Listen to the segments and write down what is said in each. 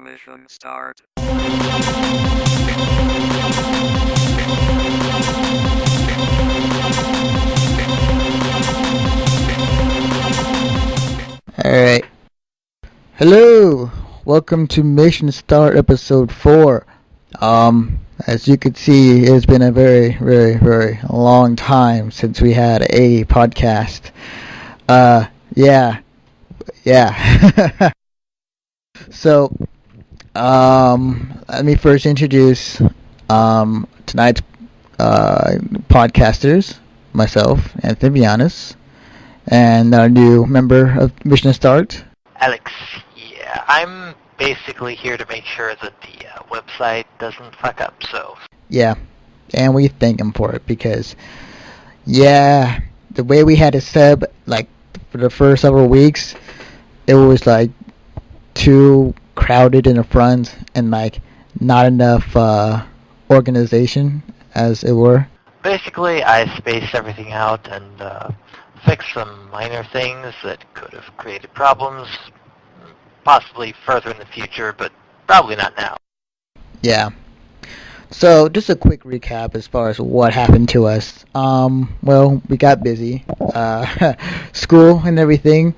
Mission start. Alright. Hello! Welcome to Mission Start Episode 4. As you can see, it's been a very, very, very long time since we had a podcast. Yeah. So, let me first introduce, tonight's, podcasters, myself, Anthony Vianis, and our new member of Mission Start. Alex, yeah, I'm basically here to make sure that the website doesn't fuck up, so... Yeah, and we thank him for it because, yeah, the way we had it set up, like, for the first several weeks, it was, like, too crowded in the front and, like, not enough organization, as it were. Basically, I spaced everything out and fixed some minor things that could have created problems, possibly further in the future, but probably not now. Yeah. So, just a quick recap as far as what happened to us. Well, we got busy, school and everything,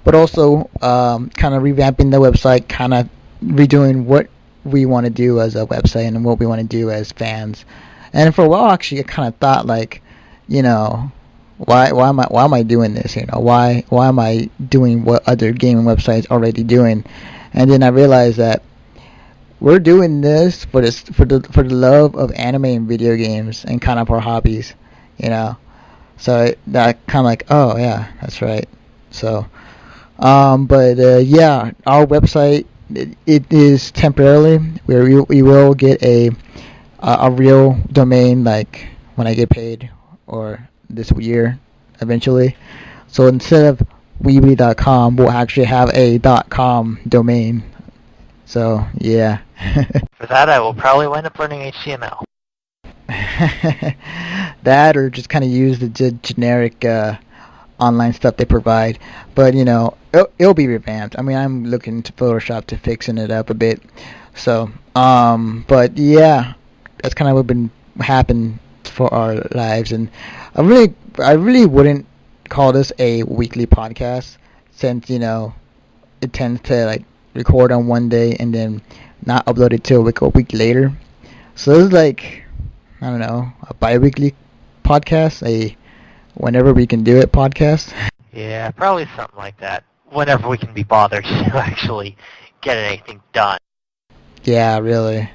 but also kind of revamping the website, kind of redoing what we want to do as a website and what we want to do as fans. And for a while, actually, I kind of thought, like, you know, why am I doing this? You know, why am I doing what other gaming websites already doing? And then I realized that we're doing this for the love of anime and video games and kind of our hobbies, you know. So that kind of like, oh yeah, that's right. So, yeah, our website it is temporarily. We will get a real domain like when I get paid or this year eventually. So instead of weebly.com, we'll actually have a .com domain. So, yeah. For that, I will probably wind up learning HTML. That or just kind of use the generic online stuff they provide. But, you know, it'll be revamped. I mean, I'm looking to Photoshop to fixing it up a bit. So, but yeah, that's kind of what been happened for our lives. And I really wouldn't call this a weekly podcast since, you know, it tends to, like, record on one day and then not upload it till like a week later. So this is like, I don't know, a bi-weekly podcast, a whenever we can do it podcast. Yeah, probably something like that. Whenever we can be bothered to actually get anything done. Yeah, really.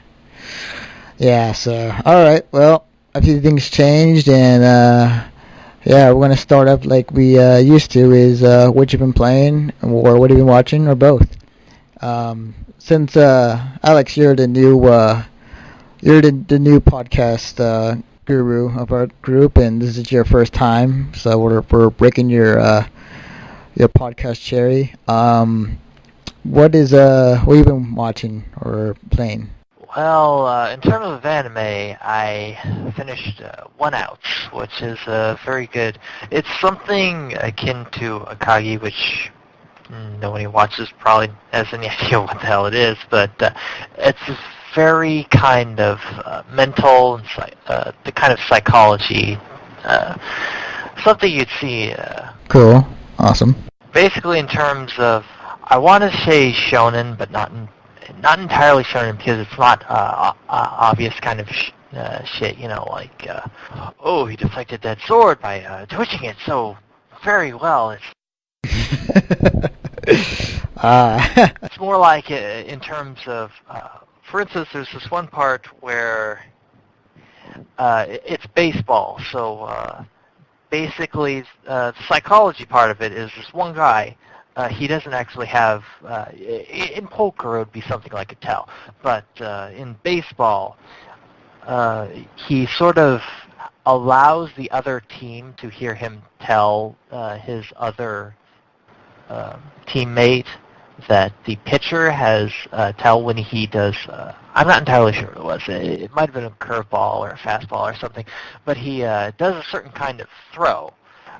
Yeah, so, alright, well, a few things changed and, yeah, we're going to start up like we used to is what you've been playing or what you've been watching or both. Since Alex, you're the new podcast guru of our group, and this is your first time, so we're breaking your podcast cherry. What have you been watching or playing? Well, in terms of anime, I finished One Outs, which is very good. It's something akin to Akagi, which nobody watches probably has any idea what the hell it is, but it's very kind of mental, the kind of psychology, something you'd see. Cool, awesome. Basically, in terms of, I want to say shonen, but not entirely shonen because it's not obvious kind of shit, you know, like, oh, he deflected that sword by twitching it so very well. It's more like in terms of, for instance, there's this one part where it's baseball. So basically, the psychology part of it is this one guy. He doesn't actually have. In poker, it would be something like a tell, but in baseball, he sort of allows the other team to hear him tell his other teammate that the pitcher has tell when he does, I'm not entirely sure what it was, it might have been a curveball or a fastball or something, but he does a certain kind of throw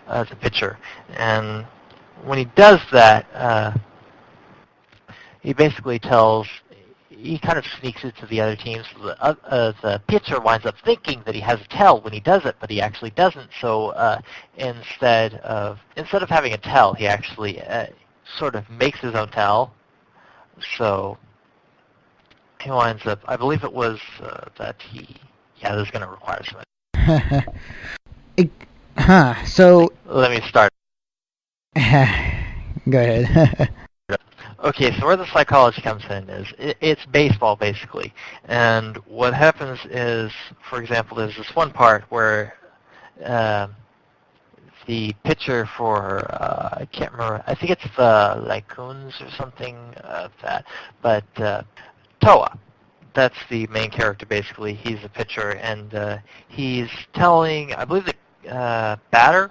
as a pitcher, and when he does that, he basically tells he kind of sneaks it to the other teams. The pitcher winds up thinking that he has a tell when he does it, but he actually doesn't. So instead of having a tell, he actually sort of makes his own tell. So he winds up, I believe it was that this is going to require some. So let me start. Go ahead. Okay, so where the psychology comes in is it's baseball basically, and what happens is, for example, there's this one part where the pitcher for I can't remember, I think it's the Lycoons or something of that, but Toa, that's the main character basically. He's a pitcher, and he's telling, I believe, the batter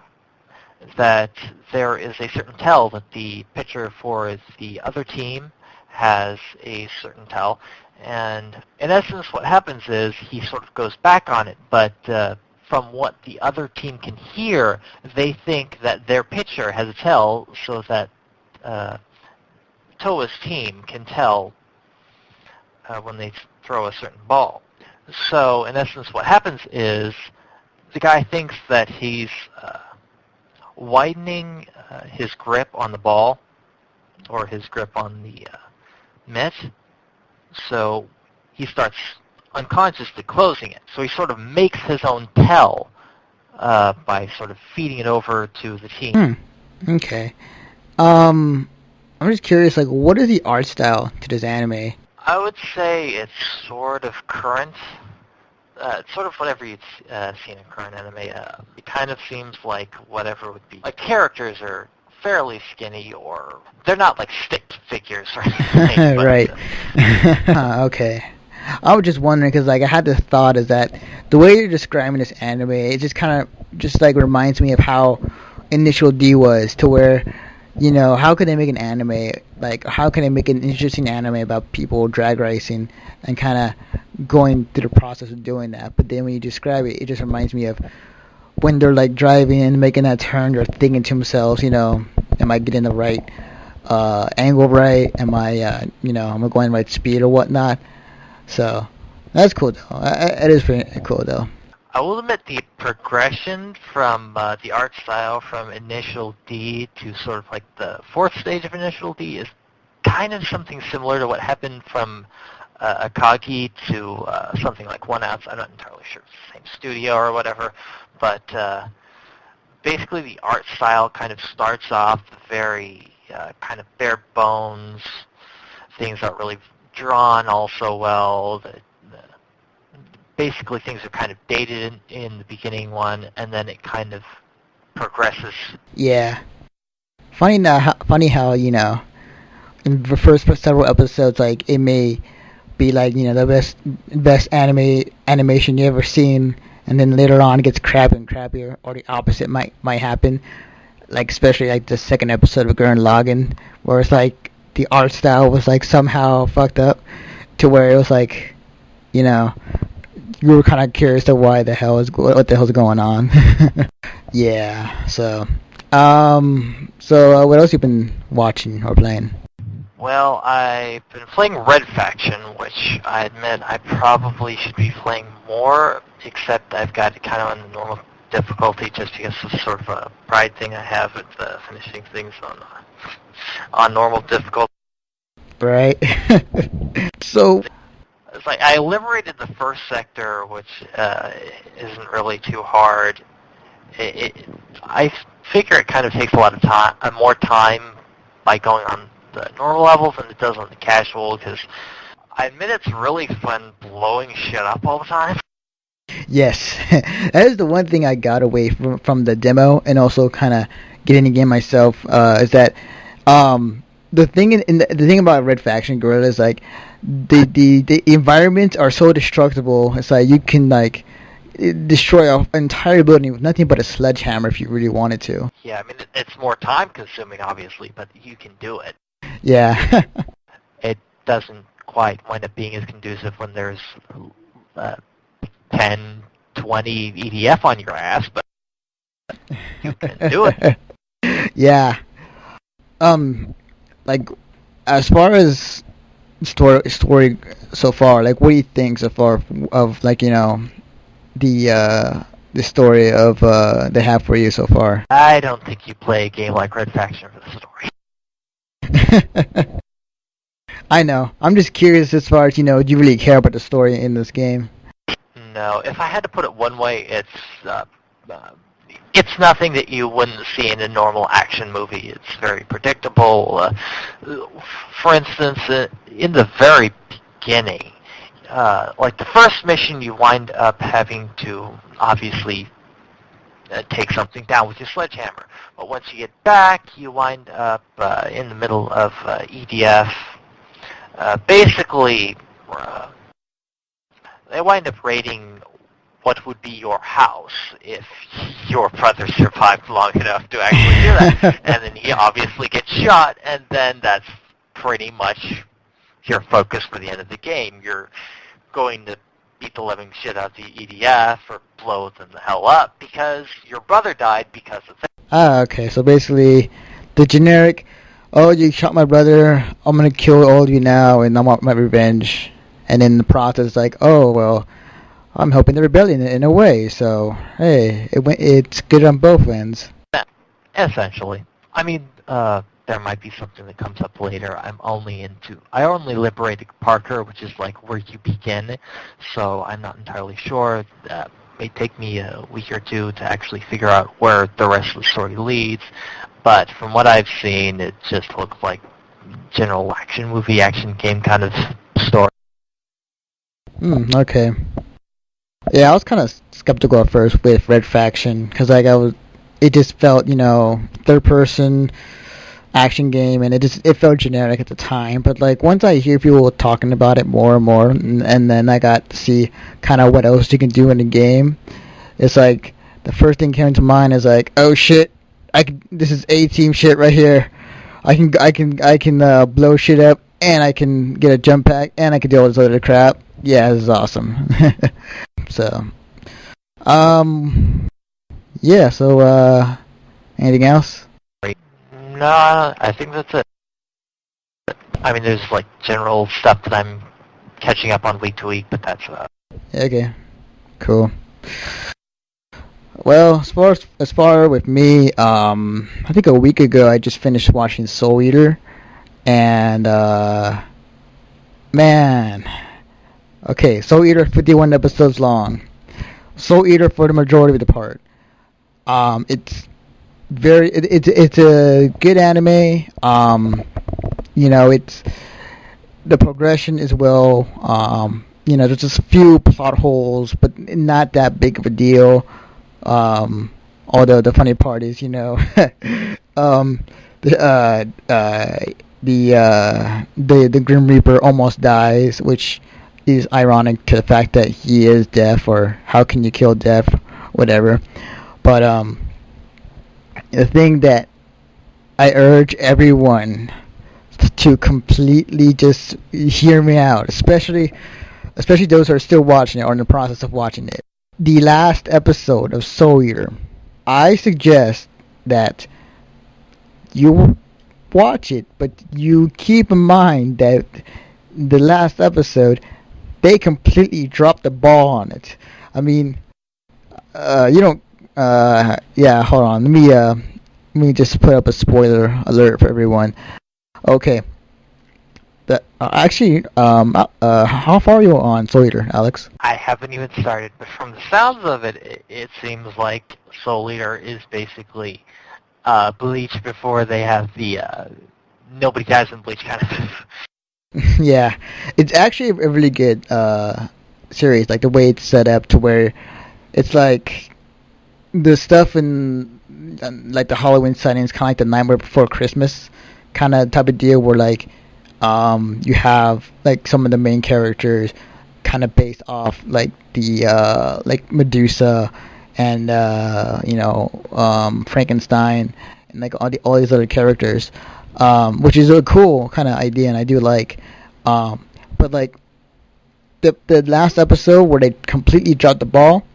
that there is a certain tell that the pitcher for the other team has a certain tell, and in essence what happens is he sort of goes back on it, but from what the other team can hear, they think that their pitcher has a tell, so that Toa's team can tell when they throw a certain ball. So in essence what happens is the guy thinks that he's widening his grip on the ball, or his grip on the mitt, so he starts unconsciously closing it. So he sort of makes his own tell by sort of feeding it over to the team. Okay. I'm just curious, what is the art style to this anime? I would say it's sort of current. It's sort of whatever you'd see in a current anime. It kind of seems like whatever would be. Like, characters are fairly skinny, or they're not like stick figures or anything. Right. Okay. I was just wondering, because I had this thought is that the way you're describing this anime, it just kind of reminds me of how Initial D was, to where, how could they make an anime, how can they make an interesting anime about people drag racing and kind of going through the process of doing that? But then when you describe it, it just reminds me of when they're driving and making that turn, they're thinking to themselves, am I getting the right angle right? Am I, am I going right speed or whatnot? So that's cool though. It is pretty cool though. I will admit the progression from the art style from Initial D to sort of like the fourth stage of Initial D is kind of something similar to what happened from Akagi to something like One Outs. I'm not entirely sure if it's the same studio or whatever, but basically the art style kind of starts off very kind of bare bones. Things aren't really drawn also well. Basically things are kind of dated in the beginning one, and then it kind of progresses. Yeah. Funny how, in the first several episodes, it may be the best animation you ever seen, and then later on it gets crappier and crappier, or the opposite might happen. Especially the second episode of Gurren Lagann, where it's the art style was somehow fucked up, to where it was you were kind of curious to what the hell's going on. Yeah. So what else you been watching or playing? Well, I've been playing Red Faction, which I admit I probably should be playing more, except I've got it kind of on the normal difficulty just because of sort of a pride thing I have with finishing things on normal difficulty. Right. So it's I liberated the first sector, which isn't really too hard. I figure it kind of takes a lot of time, more time by going on the normal levels than it does on the casual, because I admit it's really fun blowing shit up all the time. Yes, that is the one thing I got away from the demo, and also kind of getting the game myself, is that the thing about Red Faction Guerrilla is the environments are so destructible. It's you can destroy an entire building with nothing but a sledgehammer if you really wanted to. Yeah, I mean it's more time consuming obviously, but you can do it. Yeah. It doesn't quite wind up being as conducive when there's 10, 20 EDF on your ass, but you can do it. Yeah. As far as story so far? Like, what do you think so far of like the story of they have for you so far? I don't think you play a game like Red Faction for the story. I know. I'm just curious as far as do you really care about the story in this game? No, if I had to put it one way, it's nothing that you wouldn't see in a normal action movie. It's very predictable. For instance, in the very beginning, like the first mission, you wind up having to obviously take something down with your sledgehammer. But once you get back, you wind up in the middle of EDF. Basically, they wind up raiding what would be your house if your brother survived long enough to actually do that. And then he obviously gets shot, and then that's pretty much your focus for the end of the game. You're going to beat the living shit out of the EDF or blow them the hell up because your brother died because of that. Ah, okay. So basically, the generic, oh, you shot my brother, I'm gonna kill all of you now, and I want my revenge. And in the process, like, oh, well, I'm helping the rebellion in a way, so, hey, it's good on both ends. Essentially. I mean, there might be something that comes up later. I only liberated Parker, which is like where you begin, so I'm not entirely sure. That may take me a week or two to actually figure out where the rest of the story leads, but from what I've seen, it just looks like general action game kind of story. Okay. Yeah, I was kind of skeptical at first with Red Faction, because like it just felt, third person action game, and it felt generic at the time. But like once I hear people talking about it more and more, and then I got to see kind of what else you can do in the game, it's like the first thing came to mind is like, oh shit, this is A-team shit right here. I can blow shit up, and I can get a jump pack, and I can do all this other crap. Yeah, this is awesome. So, yeah. So, anything else? No, I think that's it. I mean, there's like general stuff that I'm catching up on week to week, but that's Okay, cool. Well, as far with me, I think a week ago I just finished watching Soul Eater, and man, okay, Soul Eater 51 episodes long. Soul Eater for the majority of the part. It's it's a good anime. It's the progression is well. There's just a few plot holes, but not that big of a deal. Although the funny part is, the Grim Reaper almost dies, which is ironic to the fact that he is deaf, or how can you kill deaf, whatever. But the thing that I urge everyone to completely just hear me out, especially those who are still watching it or in the process of watching it. The last episode of Soul Eater, I suggest that you watch it, but you keep in mind that the last episode, they completely dropped the ball on it. I mean, you don't. Yeah, hold on. Let me just put up a spoiler alert for everyone. Okay. Actually, how far are you on Soul Eater, Alex? I haven't even started, but from the sounds of it, it seems like Soul Eater is basically Bleach before they have the nobody dies in Bleach kind of. Yeah, it's actually a really good series. Like the way it's set up to where it's like the stuff in like the Halloween setting is kind of like the Nightmare Before Christmas kind of type of deal, where like you have like some of the main characters kind of based off like the like Medusa and Frankenstein and like all these other characters, which is a cool kind of idea, and I do like. But like the last episode where they completely dropped the ball.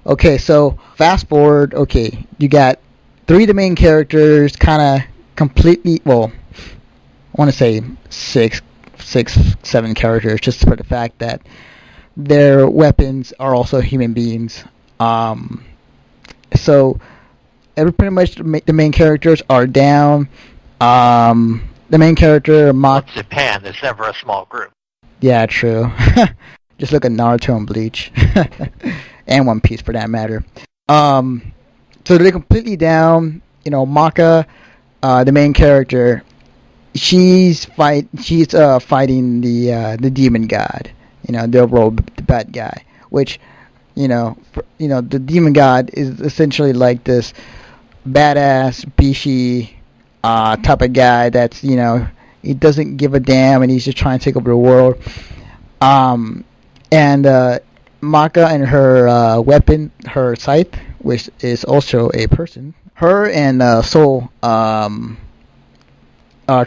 Okay, so fast forward. Okay, you got 3 of the main characters kind of completely. Well, I want to say 6 6, 7 characters just for the fact that their weapons are also human beings. So pretty much the main characters are down. The main character, Japan, there's never a small group. Yeah, true. Just look at Naruto and Bleach. And One Piece, for that matter. So they're completely down. Maka, the main character, she's fighting the demon god. The overall bad guy. Which, the demon god is essentially like this badass, bishi type of guy that's, he doesn't give a damn and he's just trying to take over the world. And Maka and her weapon, her scythe, which is also a person, her and Soul are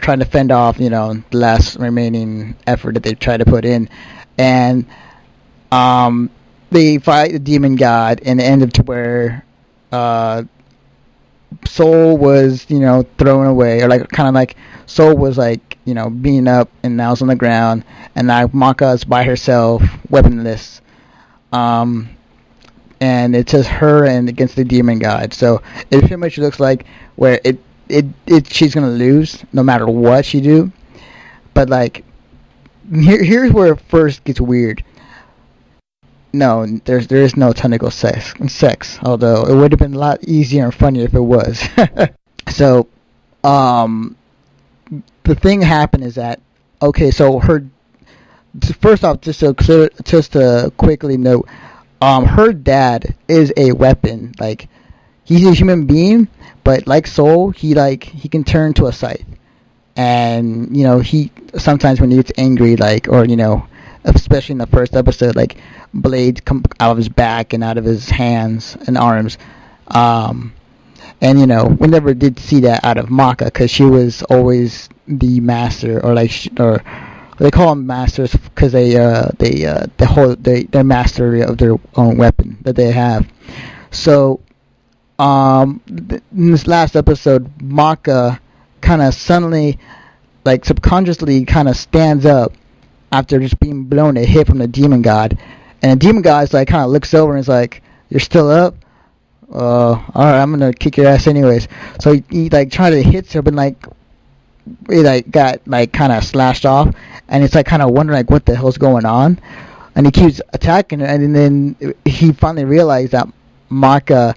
trying to fend off, the last remaining effort that they try to put in. And they fight the demon god and ended to where Soul was, thrown away, or kind of like Soul was beaten up and now is on the ground, and now Maka is by herself, weaponless, and it's just her and against the demon god. So it pretty much looks like where she's gonna lose no matter what she do. But here's where it first gets weird. No, there is no tentacle sex, although it would have been a lot easier and funnier if it was. So, the thing happened is that, okay, so first off, just to quickly note, her dad is a weapon. He's a human being, but like Soul, he can turn to a scythe, and he sometimes when he gets angry, especially in the first episode, blades come out of his back and out of his hands and arms. And we never did see that out of Maka because she was always the master, or they call them masters because they're mastery of their own weapon that they have. So in this last episode, Maka kind of suddenly, subconsciously, kind of stands up after just being blown a hit from the demon god, and the demon god kind of looks over and is like, "You're still up? Alright, I'm gonna kick your ass anyways." So he tried to hit her, but he got kind of slashed off, and it's kind of wondering what the hell's going on, and he keeps attacking her, and then he finally realized that Maka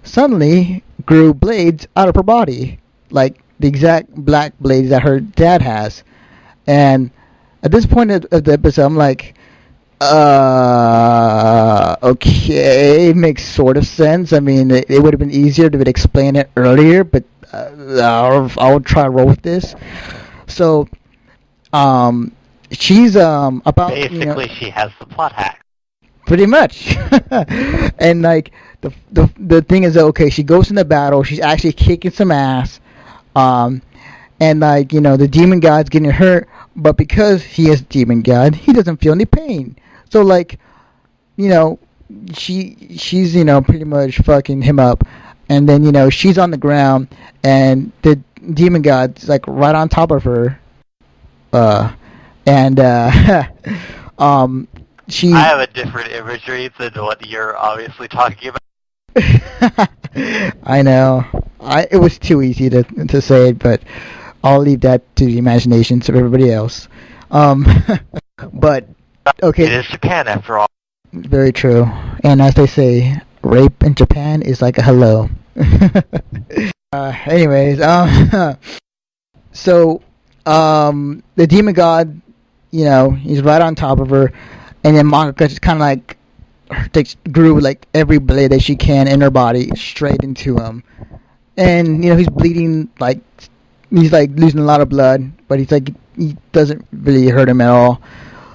suddenly grew blades out of her body, the exact black blades that her dad has. And at this point of the episode, I'm like, okay, makes sort of sense. I mean, it would have been easier to explain it earlier, but I'll try to roll with this. So, she's about basically she has the plot hack. Pretty much. And the thing is that, okay, she goes into battle, she's actually kicking some ass, and the demon god's getting hurt, but because he is demon god, he doesn't feel any pain. So she's pretty much fucking him up, and then she's on the ground, and the demon god's right on top of her, and she. I have a different imagery than what you're obviously talking about. I know. It was too easy to say it, but I'll leave that to the imaginations of everybody else. But okay. It is Japan, after all. Very true. And as they say, rape in Japan is like a hello. Anyways, so the demon god, he's right on top of her, and then Monica just kind of grew every blade that she can in her body straight into him, and he's bleeding, he's losing a lot of blood, but he's he doesn't really hurt him at all.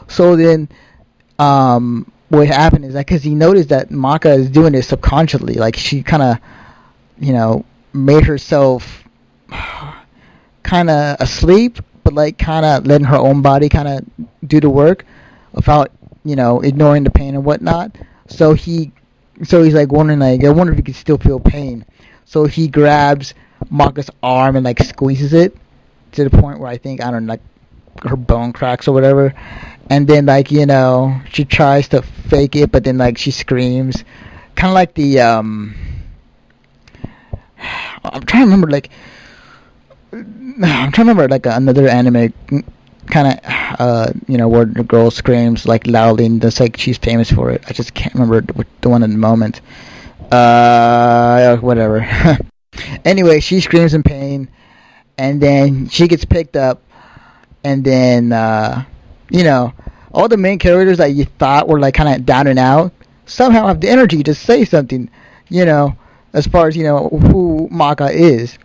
So then what happened is because he noticed that Maka is doing this subconsciously, she kind of made herself kind of asleep, but kind of letting her own body kind of do the work without ignoring the pain and whatnot. So he's wondering, I wonder if he can still feel pain. So he grabs Maka's arm and squeezes it to the point where I think, I don't know, her bone cracks or whatever, and then like she tries to fake it, but then like she screams, kind of like the I'm trying to remember like another anime kind of where the girl screams like loudly and that's like she's famous for it. I just can't remember the one at the moment. Whatever. Anyway, she screams in pain, and then she gets picked up, and then all the main characters that you thought were like kind of down and out somehow have the energy to say something, as far as who Maka is,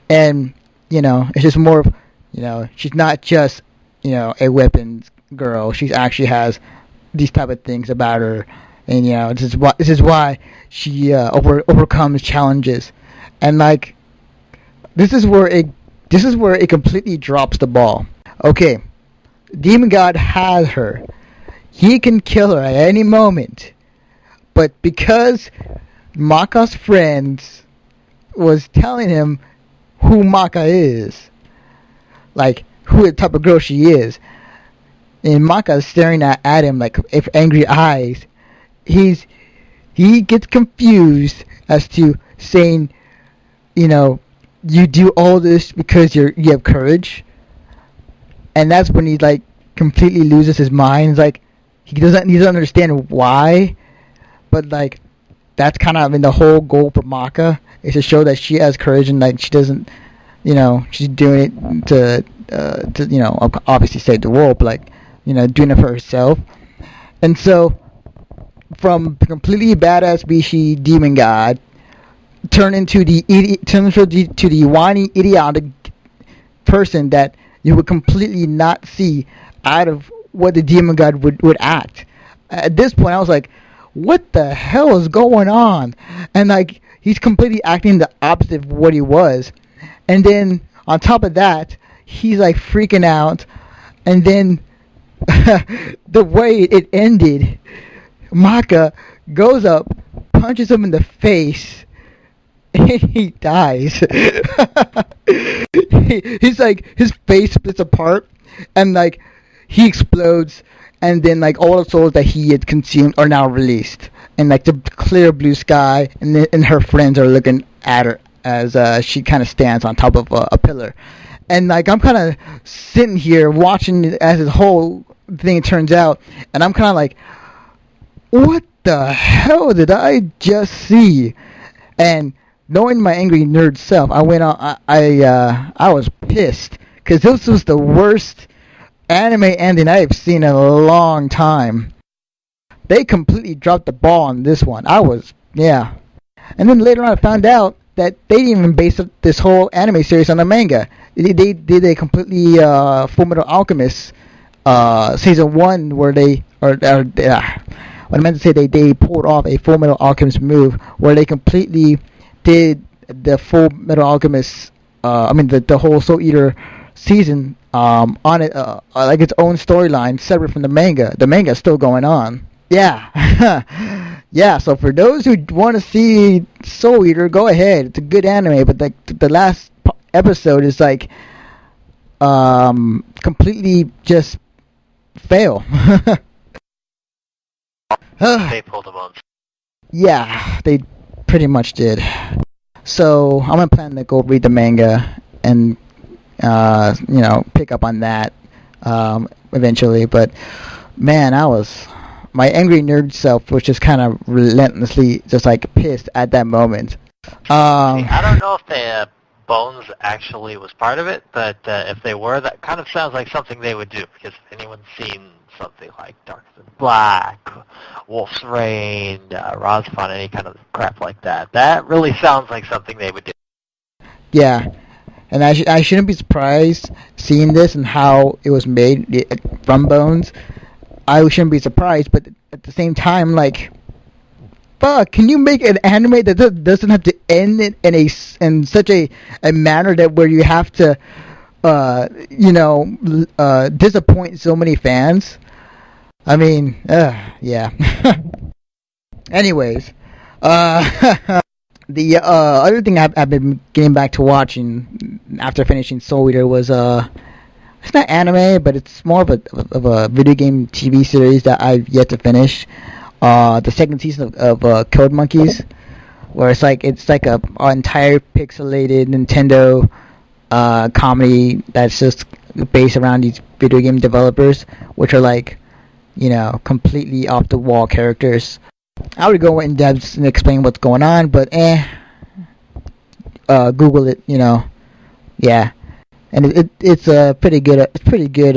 and it's just more of she's not just a weapons girl. She actually has these type of things about her, and this is why she overcomes challenges, and like this is where it completely drops the ball. Okay, Demon God has her. He can kill her at any moment, but because Maka's friends was telling him who Maka is, like who the type of girl she is, and Maka is staring at him like with angry eyes, he gets confused as to saying, you do all this because you have courage, and that's when he like completely loses his mind. It's like he doesn't understand why, but like that's kind of the whole goal for Maka, is to show that she has courage and like she doesn't, she's doing it to obviously save the world, but like doing it for herself. And so from completely badass Bishi demon god turn into the whiny idiotic person that you would completely not see out of what the demon god would act. At this point I was like, what the hell is going on? And like he's completely acting the opposite of what he was, and then on top of that he's like freaking out, and then the way it ended, Maka goes up, punches him in the face, and he dies. He's like, his face splits apart, and like he explodes, and then like all the souls that he had consumed are now released, and like the clear blue sky, and her friends are looking at her as she kind of stands on top of a pillar. And like I'm kind of sitting here watching it as this whole thing turns out, and I'm kind of like, what the hell did I just see? And knowing my angry nerd self, I went on. I was pissed because this was the worst anime ending I've seen in a long time. They completely dropped the ball on this one. And then later on, I found out that they didn't even base this whole anime series on a manga. They did a completely Fullmetal Alchemist season 1 where what I meant to say, they pulled off a Fullmetal Alchemist move where they completely did the Fullmetal Alchemist, the whole Soul Eater season on it, like its own storyline separate from the manga. The manga is still going on. Yeah. Yeah, so for those who want to see Soul Eater, go ahead. It's a good anime, but the last episode is like completely just fail. They pulled them on. Yeah, they pretty much did. So I'm gonna plan to go read the manga and pick up on that eventually. But man, my angry nerd self was just kind of relentlessly just like pissed at that moment. I don't know if the Bones actually was part of it, but if they were, that kind of sounds like something they would do, because if anyone's seen something like Darker Than Black, Wolf's Rain, Rosfon, any kind of crap like that, that really sounds like something they would do. Yeah, and I shouldn't be surprised seeing this and how it was made from Bones. I shouldn't be surprised, but at the same time, like, fuck, can you make an anime that doesn't have to end in such a manner that where you have to, disappoint so many fans? I mean, yeah. Anyways, the other thing I've been getting back to watching after finishing Soul Eater was it's not anime, but it's more of a video game TV series that I've yet to finish. The second season of Code Monkeys, where it's like a entire pixelated Nintendo comedy that's just based around these video game developers, which are like, completely off the wall characters. I would go in depth and explain what's going on, but Google it, yeah. And it's a pretty good, it's pretty good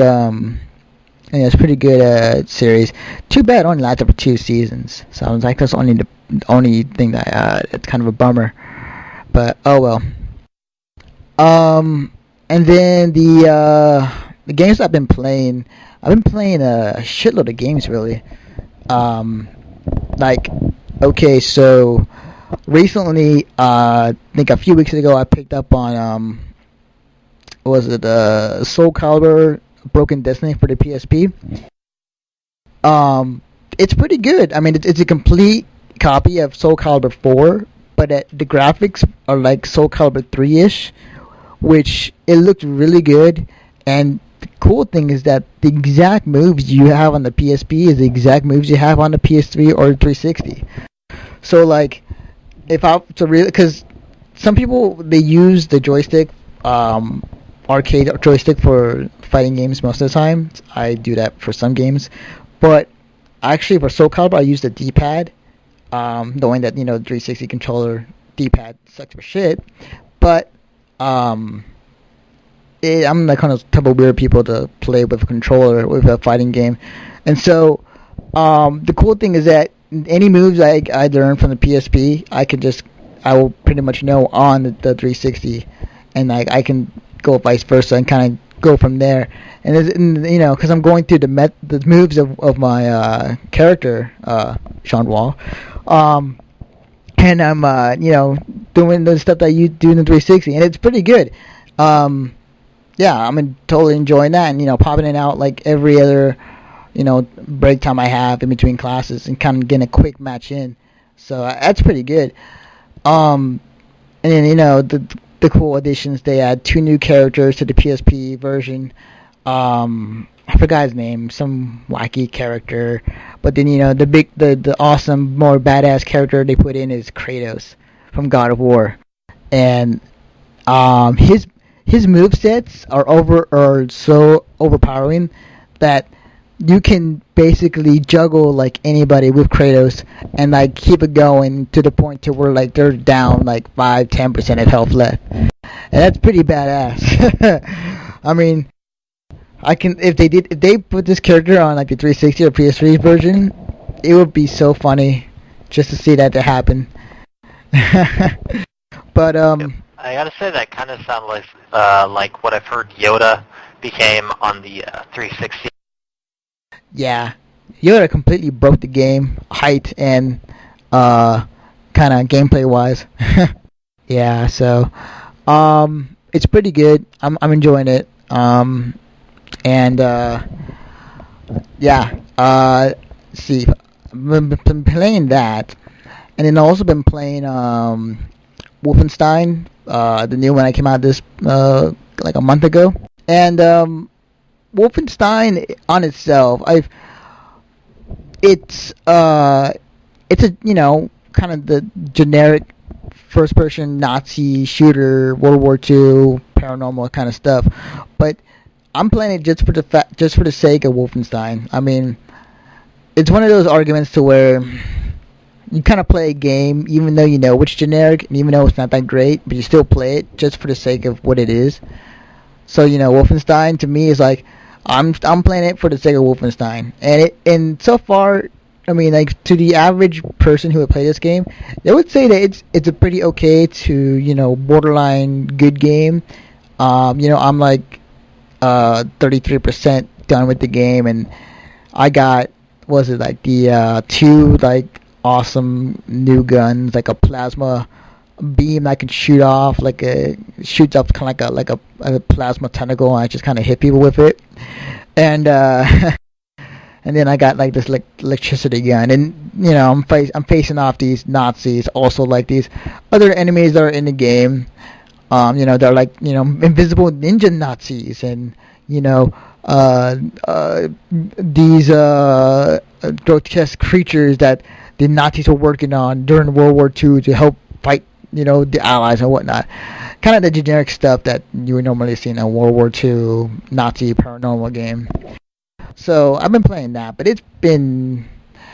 series. Too bad it only lasted for 2 seasons. So I was like, that's only the only thing that it's kind of a bummer. But oh well. And then the games I've been playing a shitload of games really. Like, okay, so recently, I think a few weeks ago, I picked up on was it Soul Calibur Broken Destiny for the PSP. It's pretty good. I mean, it's a complete copy of Soul Calibur 4, but the graphics are like Soul Calibur 3-ish, which it looked really good. And the cool thing is that the exact moves you have on the PSP is the exact moves you have on the PS3 or 360. So like, because some people they use the joystick, arcade joystick for fighting games most of the time. I do that for some games, but actually for Soul Calibur I use the D-pad, knowing that the 360 controller D-pad sucks for shit, but I'm the kind of type of weird people to play with a controller with a fighting game, and so the cool thing is that any moves I learn from the PSP, I will pretty much know on the 360, and I can go vice versa and kind of go from there. And because I'm going through the moves of my character, Sean Wall, and I'm doing the stuff that you do in the 360, and it's pretty good. Yeah, I'm totally enjoying that, and popping it out like every other break time I have in between classes, and kind of getting a quick match in. So that's pretty good. And then the cool additions, they add 2 new characters to the PSP version. I forgot his name, some wacky character. But then the awesome, more badass character they put in is Kratos from God of War, and his movesets are so overpowering that you can basically juggle like anybody with Kratos and like keep it going to the point to where like they're down like 5-10% of health left, and that's pretty badass. I mean, if they put this character on like the 360 or PS3 version, it would be so funny just to see that to happen. But I gotta say that kind of sounds like what I've heard Yoda became on the 360. Yeah, Yoda completely broke the game, height and kind of gameplay wise. Yeah, so it's pretty good. I'm enjoying it. And yeah, see, I've been playing that, and then I've also been playing Wolfenstein, the new one that came out this like a month ago, and Wolfenstein on itself, it's a kind of the generic first-person Nazi shooter, World War II paranormal kind of stuff, but I'm playing it just for the sake of Wolfenstein. I mean, it's one of those arguments to where you kind of play a game even though you know it's generic and even though it's not that great, but you still play it just for the sake of what it is. So Wolfenstein to me is like, I'm playing it for the sake of Wolfenstein, and so far, I mean, like, to the average person who would play this game, they would say that it's a pretty okay to borderline good game. I'm like 33% done with the game, and I got the 2 like awesome new guns, like a plasma beam I can shoot off, like shoots up kind of like a plasma tentacle, and I just kind of hit people with it, and and then I got like this electricity gun, and I'm facing off these Nazis, also like these other enemies that are in the game, they're like invisible ninja Nazis, and you know, these grotesque creatures that the Nazis were working on during World War II to help fight, the Allies and whatnot. Kind of the generic stuff that you would normally see in a World War II Nazi paranormal game. So I've been playing that, but it's been...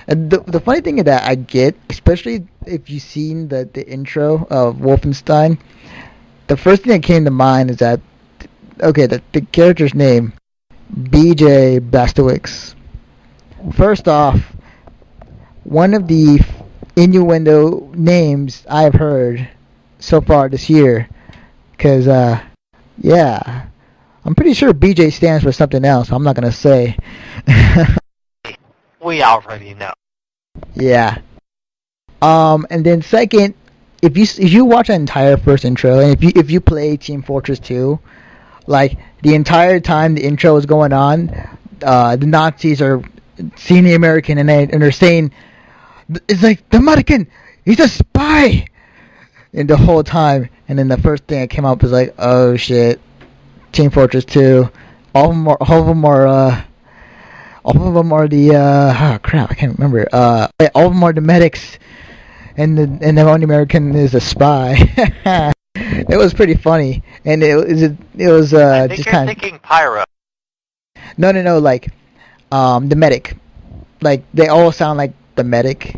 The funny thing is that I get, especially if you've seen the intro of Wolfenstein, the first thing that came to mind is that, okay, the character's name, BJ Blazkowicz. First off, one of the innuendo names I've heard so far this year, because, yeah, I'm pretty sure BJ stands for something else, so I'm not going to say. We already know. Yeah. And then second, if you watch an entire first intro, and if you play Team Fortress 2, like the entire time the intro is going on, the Nazis are seeing the American and they're saying, it's like, the American, he's a spy, and the whole time. And then the first thing that came up was like, oh shit, Team Fortress 2, all of them are the crap, I can't remember. All of them are the medics, and the only American is a spy. It was pretty funny, and it was I think just you're kind of... thinking Pyro. No, like the medic. Like they all sound like the medic,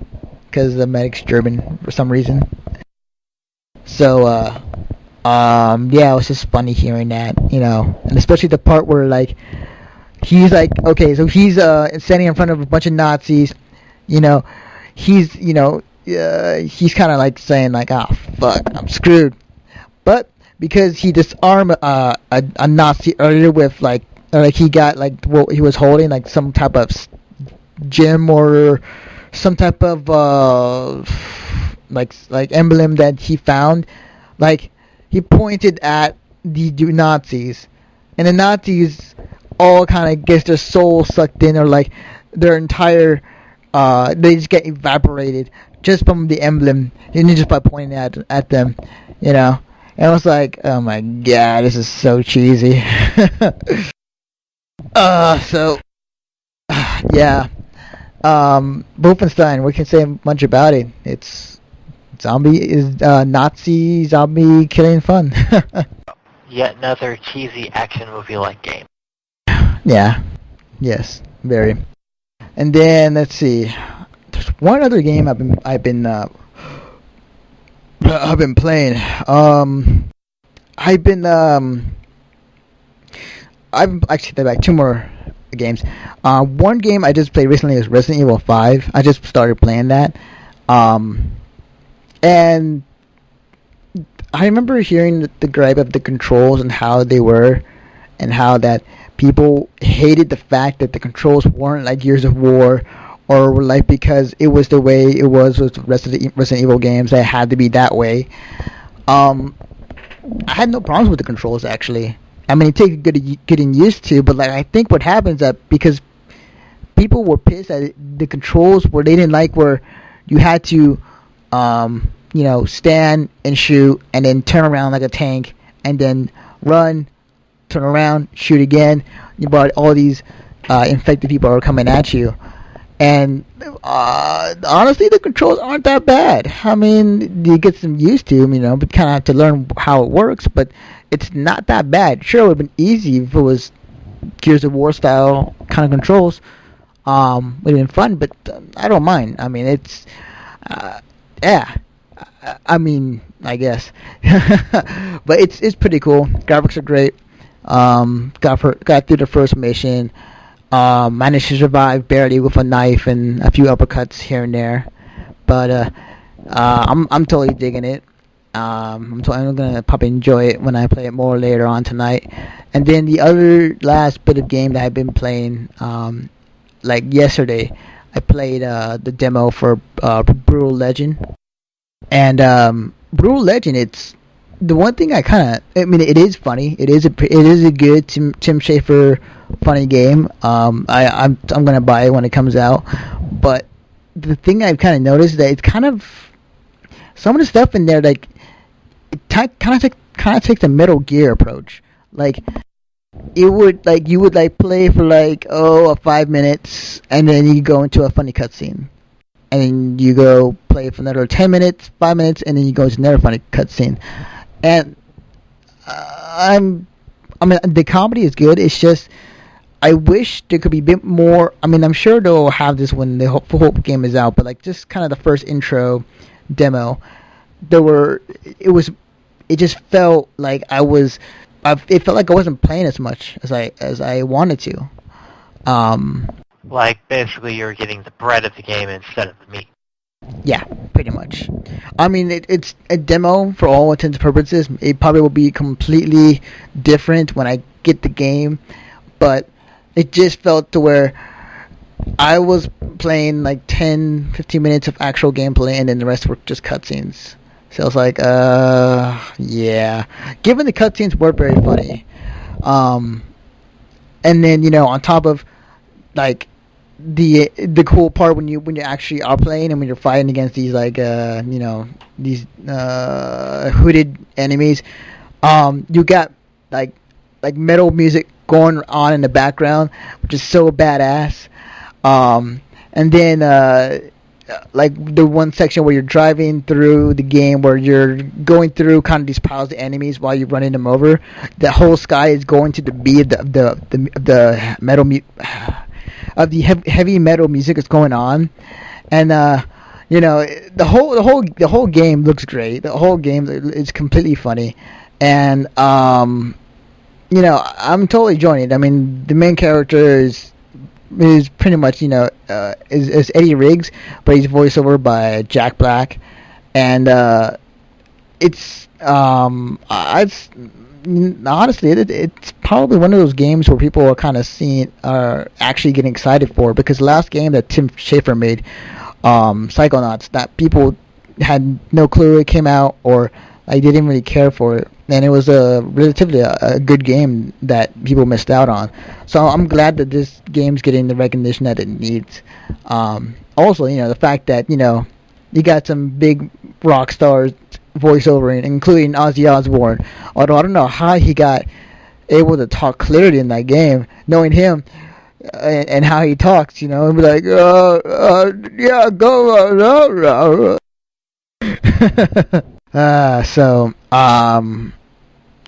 because the medic's German for some reason. So yeah, it was just funny hearing that, and especially the part where like he's like, okay, so he's standing in front of a bunch of Nazis, he's he's kind of like saying like, oh fuck, I'm screwed. But because he disarmed a Nazi earlier with like he got like what he was holding, like some type of gem or some type of like emblem that he found, like he pointed at the Nazis, and the Nazis all kind of gets their soul sucked in, or like their entire they just get evaporated just from the emblem, and just by pointing at them, and I was like, oh my god, this is so cheesy. So yeah, Wolfenstein, we can say much about it. It's Nazi zombie killing fun. Yet another cheesy action movie-like game. Yeah. Yes. Very. And then let's see. There's one other game I've been playing. I've actually like two more games. One game I just played recently is Resident Evil 5. I just started playing that. And I remember hearing the gripe of the controls and how they were, and how that people hated the fact that the controls weren't like Gears of War, or were like, because it was the way it was with the rest of the Resident Evil games, that it had to be that way. I had no problems with the controls, actually. I mean, it takes getting used to, but like I think what happens is that because people were pissed at the controls where they didn't like where you had to stand and shoot and then turn around like a tank and then run, turn around, shoot again. But all these infected people are coming at you. And honestly, the controls aren't that bad. I mean, you get some used to them, but kind of have to learn how it works. But it's not that bad. Sure, it would have been easy if it was Gears of War style kind of controls. It would have been fun, but I don't mind. I mean, it's yeah. I mean, I guess, but it's pretty cool. Graphics are great. Got through the first mission. Managed to survive barely with a knife and a few uppercuts here and there, but I'm totally digging it. I'm gonna probably enjoy it when I play it more later on tonight. And then the other last bit of game that I've been playing, like yesterday, I played the demo for Brutal Legend. And Brutal Legend, it's the one thing I mean, it is funny. It is a good Tim Schafer funny game. I'm gonna buy it when it comes out. But the thing I've kind of noticed is that it's kind of some of the stuff in there, like it kind of takes a Metal Gear approach. Like it would like you would like play for like 5 minutes, and then you go into a funny cutscene, and then you go play for another 10 minutes, 5 minutes, and then you go into another funny cutscene. And I mean, the comedy is good. It's just I wish there could be a bit more. I mean, I'm sure they'll have this when the whole game is out, but like just kind of the first intro demo, there were it just felt like it felt like I wasn't playing as much as I wanted to. Like, basically you're getting the bread of the game instead of the meat. Yeah, pretty much. I mean, it's a demo for all intents and purposes. It probably will be completely different when I get the game, but it just felt to where I was playing like 10, 15 minutes of actual gameplay, and then the rest were just cutscenes. So I was like, yeah. Given the cutscenes were very funny, and then on top of like the cool part when you actually are playing and when you're fighting against these like these hooded enemies, you got like metal music going on in the background, which is so badass. And then like the one section where you're driving through the game where you're going through kind of these piles of enemies while you're running them over, the whole sky is going to the beat of the metal of the heavy metal music that's going on, and the whole game looks great. The whole game is completely funny, and I'm totally enjoying it. I mean, the main character is pretty much is Eddie Riggs, but he's voiced over by Jack Black, and it's honestly, it's probably one of those games where people are actually getting excited for, because the last game that Tim Schafer made, Psychonauts, that people had no clue it came out, or they didn't really care for it, and it was a relatively a good game that people missed out on. So I'm glad that this game's getting the recognition that it needs. Also, the fact that you got some big rock stars voiceover, including Ozzy Osbourne. Although I don't know how he got able to talk clearly in that game, knowing him and how he talks, and be like, yeah, go,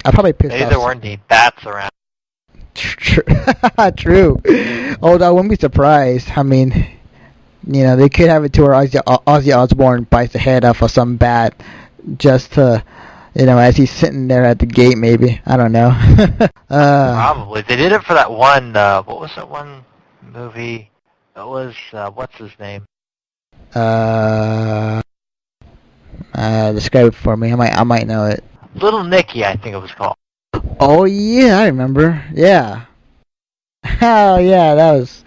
I probably pissed Maybe off. there weren't any bats around. True. Although I wouldn't be surprised. I mean, they could have it to where Ozzy Osbourne bites the head off of some bat just to, as he's sitting there at the gate, maybe. I don't know. Probably. They did it for that one, what was that one movie? It was, what's his name? Describe it for me. I might know it. Little Nicky, I think it was called. Oh, yeah, I remember. Yeah. Oh, yeah, that was...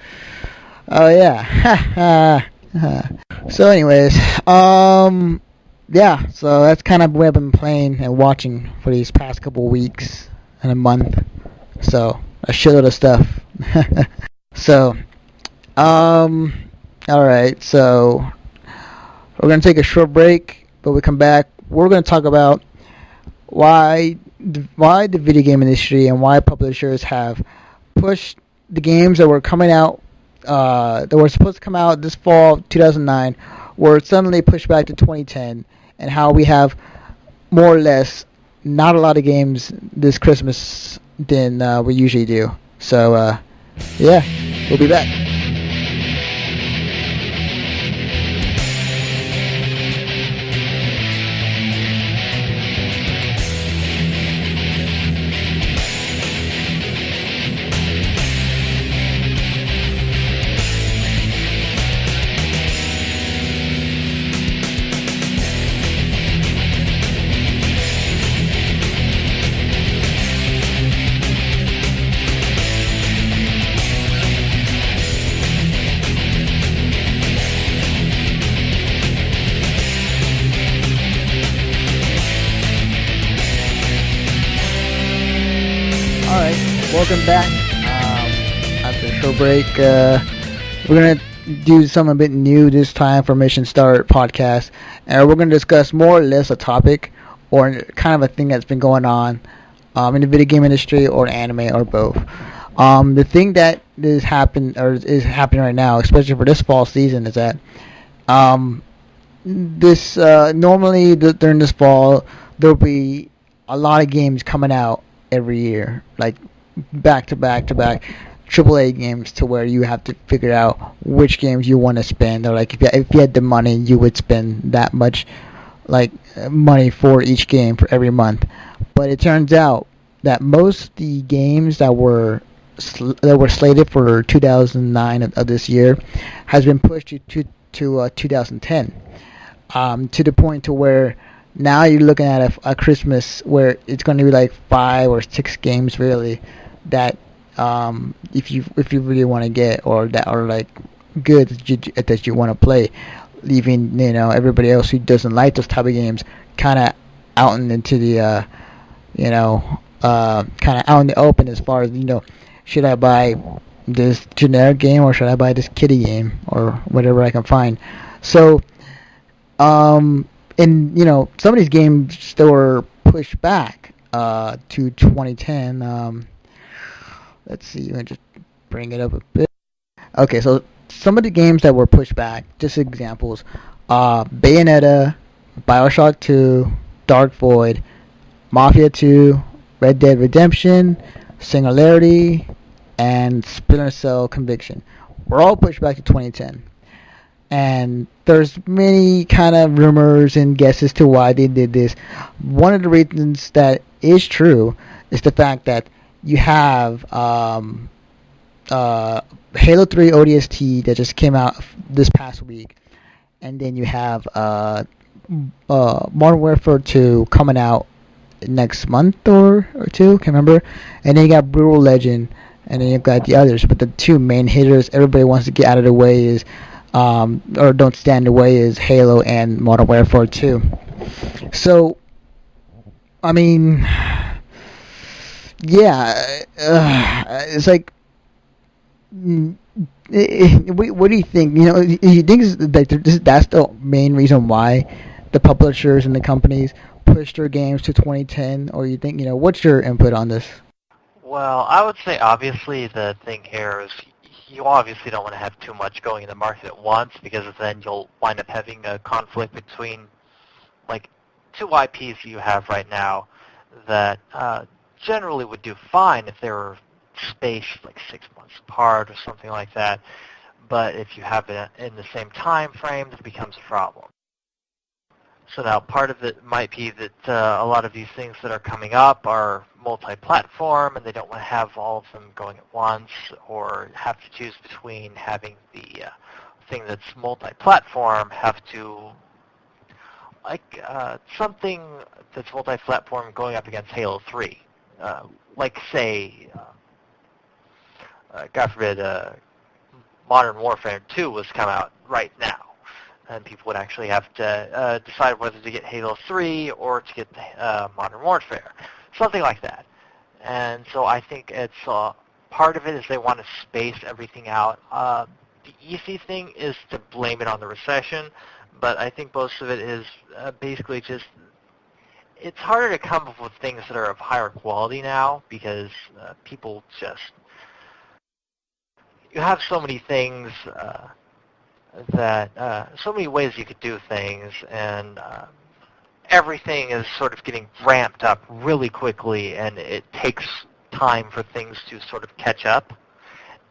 Oh, yeah. So, anyways, yeah, so that's kind of what I've been playing and watching for these past couple weeks and a month. So, a shitload of stuff. So, alright, so we're going to take a short break, but we come back, we're going to talk about why the video game industry and why publishers have pushed the games that were coming out, that were supposed to come out this fall 2009, were suddenly pushed back to 2010, and how we have more or less not a lot of games this Christmas than we usually do. So, yeah, we'll be back. Welcome back. After the short break, we're going to do something a bit new this time for Mission Start podcast. And we're going to discuss more or less a topic or kind of a thing that's been going on in the video game industry or anime or both. The thing that is happening right now, especially for this fall season, is that this normally during this fall there'll be a lot of games coming out every year, like back to back to back AAA games, to where you have to figure out which games you want to spend, or like if you had the money, you would spend that much like money for each game for every month. But it turns out that most of the games that were slated for 2009 of this year has been pushed to 2010, to the point to where now you're looking at a Christmas where it's going to be like 5 or 6 games really that if you really want to get, or that are like good that you want to play, leaving everybody else who doesn't like those type of games kind of out into the kind of out in the open, as far as should I buy this generic game or should I buy this kiddie game or whatever I can find. So and some of these games that were pushed back to 2010. Let's see, let me just bring it up a bit. Okay, so some of the games that were pushed back, just examples: Bayonetta, BioShock 2, Dark Void, Mafia 2, Red Dead Redemption, Singularity, and Splinter Cell Conviction were all pushed back to 2010. And there's many kind of rumors and guesses to why they did this. One of the reasons that is true is the fact that you have Halo 3 ODST that just came out this past week, and then you have Modern Warfare 2 coming out next month or two, can't remember. And then you got Brutal Legend, and then you've got the others. But the two main hitters everybody wants to get out of the way is, or don't stand in the way, is Halo and Modern Warfare 2. So, I mean, yeah, it's like, what do you think? You think that's the main reason why the publishers and the companies pushed their games to 2010, or you think, what's your input on this? Well, I would say obviously the thing here is you obviously don't want to have too much going in the market at once, because then you'll wind up having a conflict between like two IPs you have right now that generally would do fine if they were spaced like 6 months apart or something like that. But if you have it in the same time frame, it becomes a problem. So now part of it might be that a lot of these things that are coming up are multi-platform, and they don't want to have all of them going at once, or have to choose between having the thing that's multi-platform have to, like something that's multi-platform going up against Halo 3. Like say, God forbid, Modern Warfare 2 was come out right now, and people would actually have to decide whether to get Halo 3 or to get Modern Warfare, something like that. And so I think it's part of it is they want to space everything out. The easy thing is to blame it on the recession, but I think most of it is basically just it's harder to come up with things that are of higher quality now, because people just, you have so many things that so many ways you could do things, and everything is sort of getting ramped up really quickly, and it takes time for things to sort of catch up.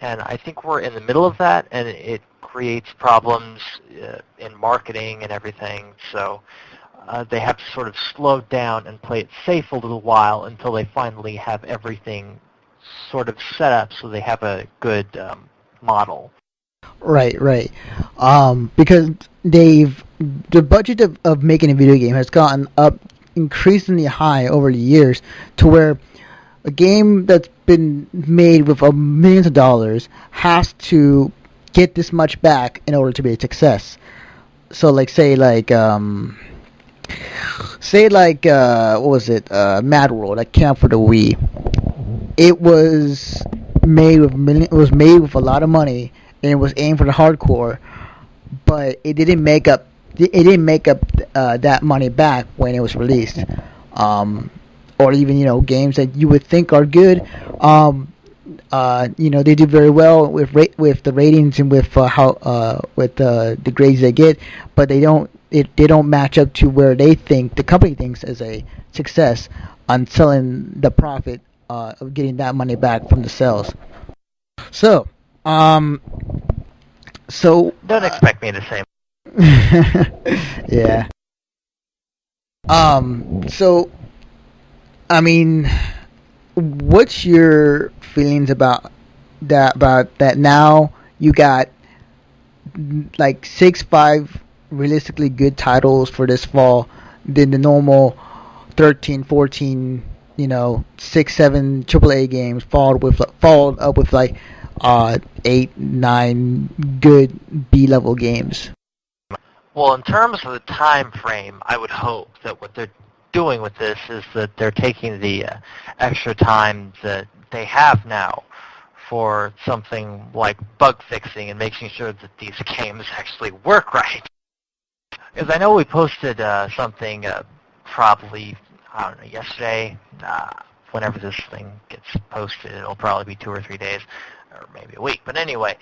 And I think we're in the middle of that, and it creates problems in marketing and everything. So they have to sort of slow down and play it safe a little while until they finally have everything sort of set up so they have a good model. Right. Because the budget of making a video game has gotten up increasingly high over the years, to where a game that's been made with millions of dollars has to get this much back in order to be a success. So like say like what was it, Mad World, that came out for the Wii. It was made with a lot of money, and it was aimed for the hardcore, but it didn't make up that money back when it was released. or even games that you would think are good. They do very well with the ratings and with with the grades they get, but they don't match up to where the company thinks is a success on selling the profit of getting that money back from the sales. So, Don't expect me to say. yeah. So, I mean, what's your feelings about that? About that now you got like 6, 5 realistically good titles for this fall than the normal 13, 14, 6, 7 AAA games followed up with like 8, 9 good B level games. Well, in terms of the time frame, I would hope that what they're doing with this is that they're taking the extra time that they have now for something like bug fixing and making sure that these games actually work right. Because I know we posted something probably, I don't know, yesterday. Whenever this thing gets posted, it'll probably be 2 or 3 days, or maybe a week. But anyway,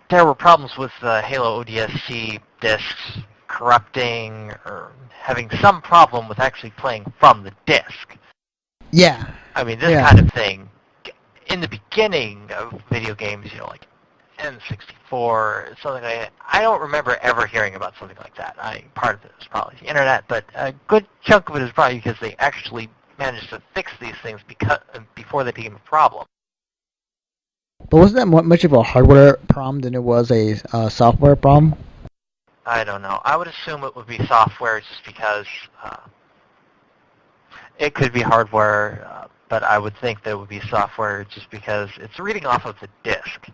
there were problems with Halo ODST discs corrupting or having some problem with actually playing from the disc. Yeah. I mean, this kind of thing, in the beginning of video games, like N64, something like that, I don't remember ever hearing about something like that. Part of it is probably the internet, but a good chunk of it is probably because they actually managed to fix these things before they became a problem. But wasn't that much of a hardware problem than it was a software problem? I don't know. I would assume it would be software just because it could be hardware, but I would think that it would be software just because it's reading off of the disk.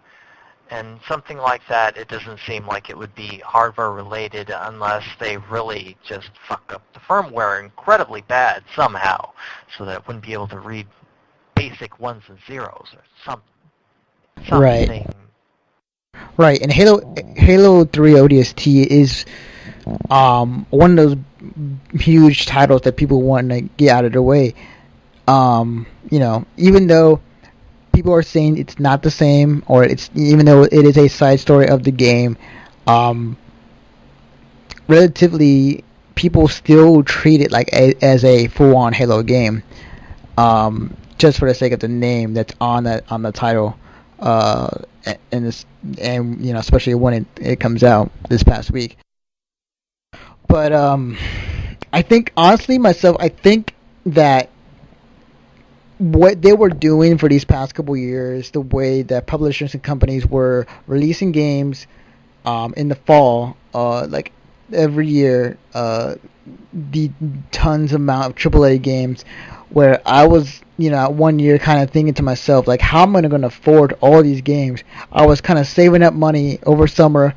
And something like that, it doesn't seem like it would be hardware related unless they really just fuck up the firmware incredibly bad somehow, so that it wouldn't be able to read basic ones and zeros or something. Right, and Halo 3 ODST is one of those huge titles that people want to get out of their way. Even though people are saying it's not the same, or even though it is a side story of the game, relatively people still treat it like as a full-on Halo game, just for the sake of the name that's on the title. And especially when it comes out this past week. But I think honestly I think that what they were doing for these past couple years, the way that publishers and companies were releasing games in the fall, like every year, the tons amount of AAA games, where I was, one year kind of thinking to myself, like, how am I going to afford all these games? I was kind of saving up money over summer,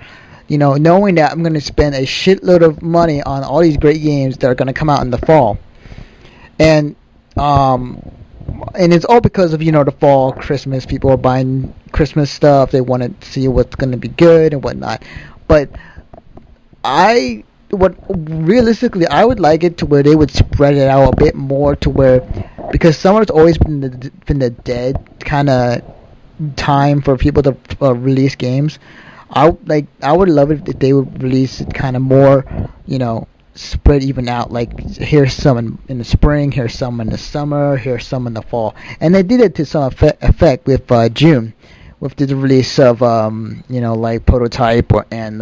knowing that I'm going to spend a shitload of money on all these great games that are going to come out in the fall. And it's all because of, the fall, Christmas, people are buying Christmas stuff, they want to see what's going to be good and whatnot. But realistically, I would like it to where they would spread it out a bit more, to where, because summer's always been the dead kind of time for people to release games. I would love it if they would release it kind of more, spread even out. Like, here's some in the spring, here's some in the summer, here's some in the fall, and they did it to some effect with June, with the release of like Prototype and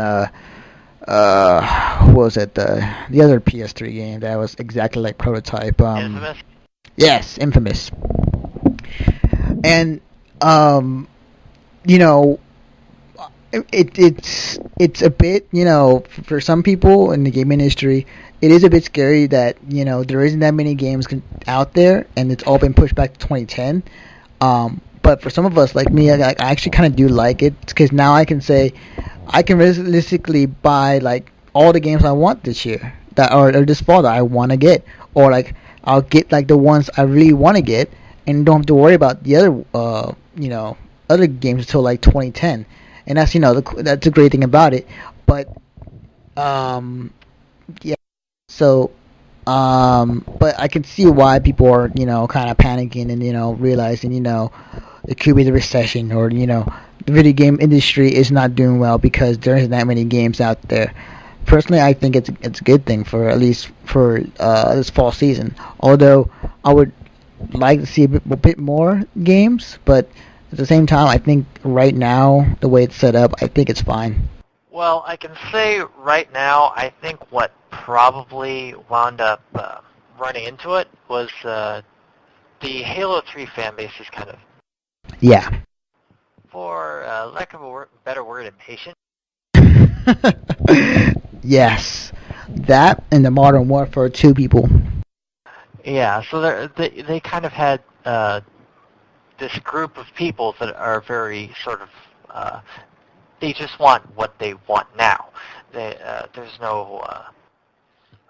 what was it, the other PS3 game that was exactly like Prototype? Infamous? Yes, Infamous. And it's a bit, for some people in the game industry, it is a bit scary that there isn't that many games out there, and it's all been pushed back to 2010. But for some of us, like me, I actually kind of do like it, because now I can say I can realistically buy like all the games I want this year, that or this fall that I want to get, or like I'll get like the ones I really want to get, and don't have to worry about the other other games until like 2010. And that's that's a great thing about it. But yeah, so But I can see why people are, kind of panicking and, realizing, it could be the recession or, the video game industry is not doing well because there isn't that many games out there. Personally, I think it's a good thing for at least for this fall season. Although I would like to see a bit more games, but at the same time, I think right now the way it's set up, I think it's fine. Well, I can say right now, I think what probably wound up running into it was the Halo 3 fan base is kind of, Yeah. for lack of a better word, impatient. Yes, that and the Modern Warfare 2 people. Yeah, so they kind of had this group of people that are very sort of they just want what they want now. There's no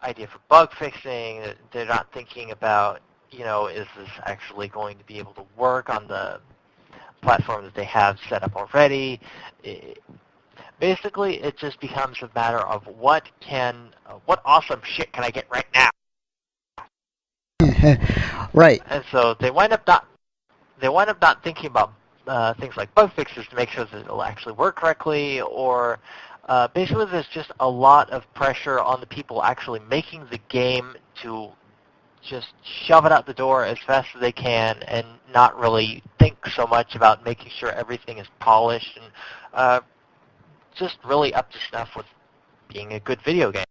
idea for bug fixing. They're not thinking about, is this actually going to be able to work on the platform that they have set up already. Basically, it just becomes a matter of what awesome shit can I get right now? Right. And so they wind up not thinking about things like bug fixes to make sure that it'll actually work correctly, or basically there's just a lot of pressure on the people actually making the game to just shove it out the door as fast as they can and not really think so much about making sure everything is polished and just really up to snuff with being a good video game.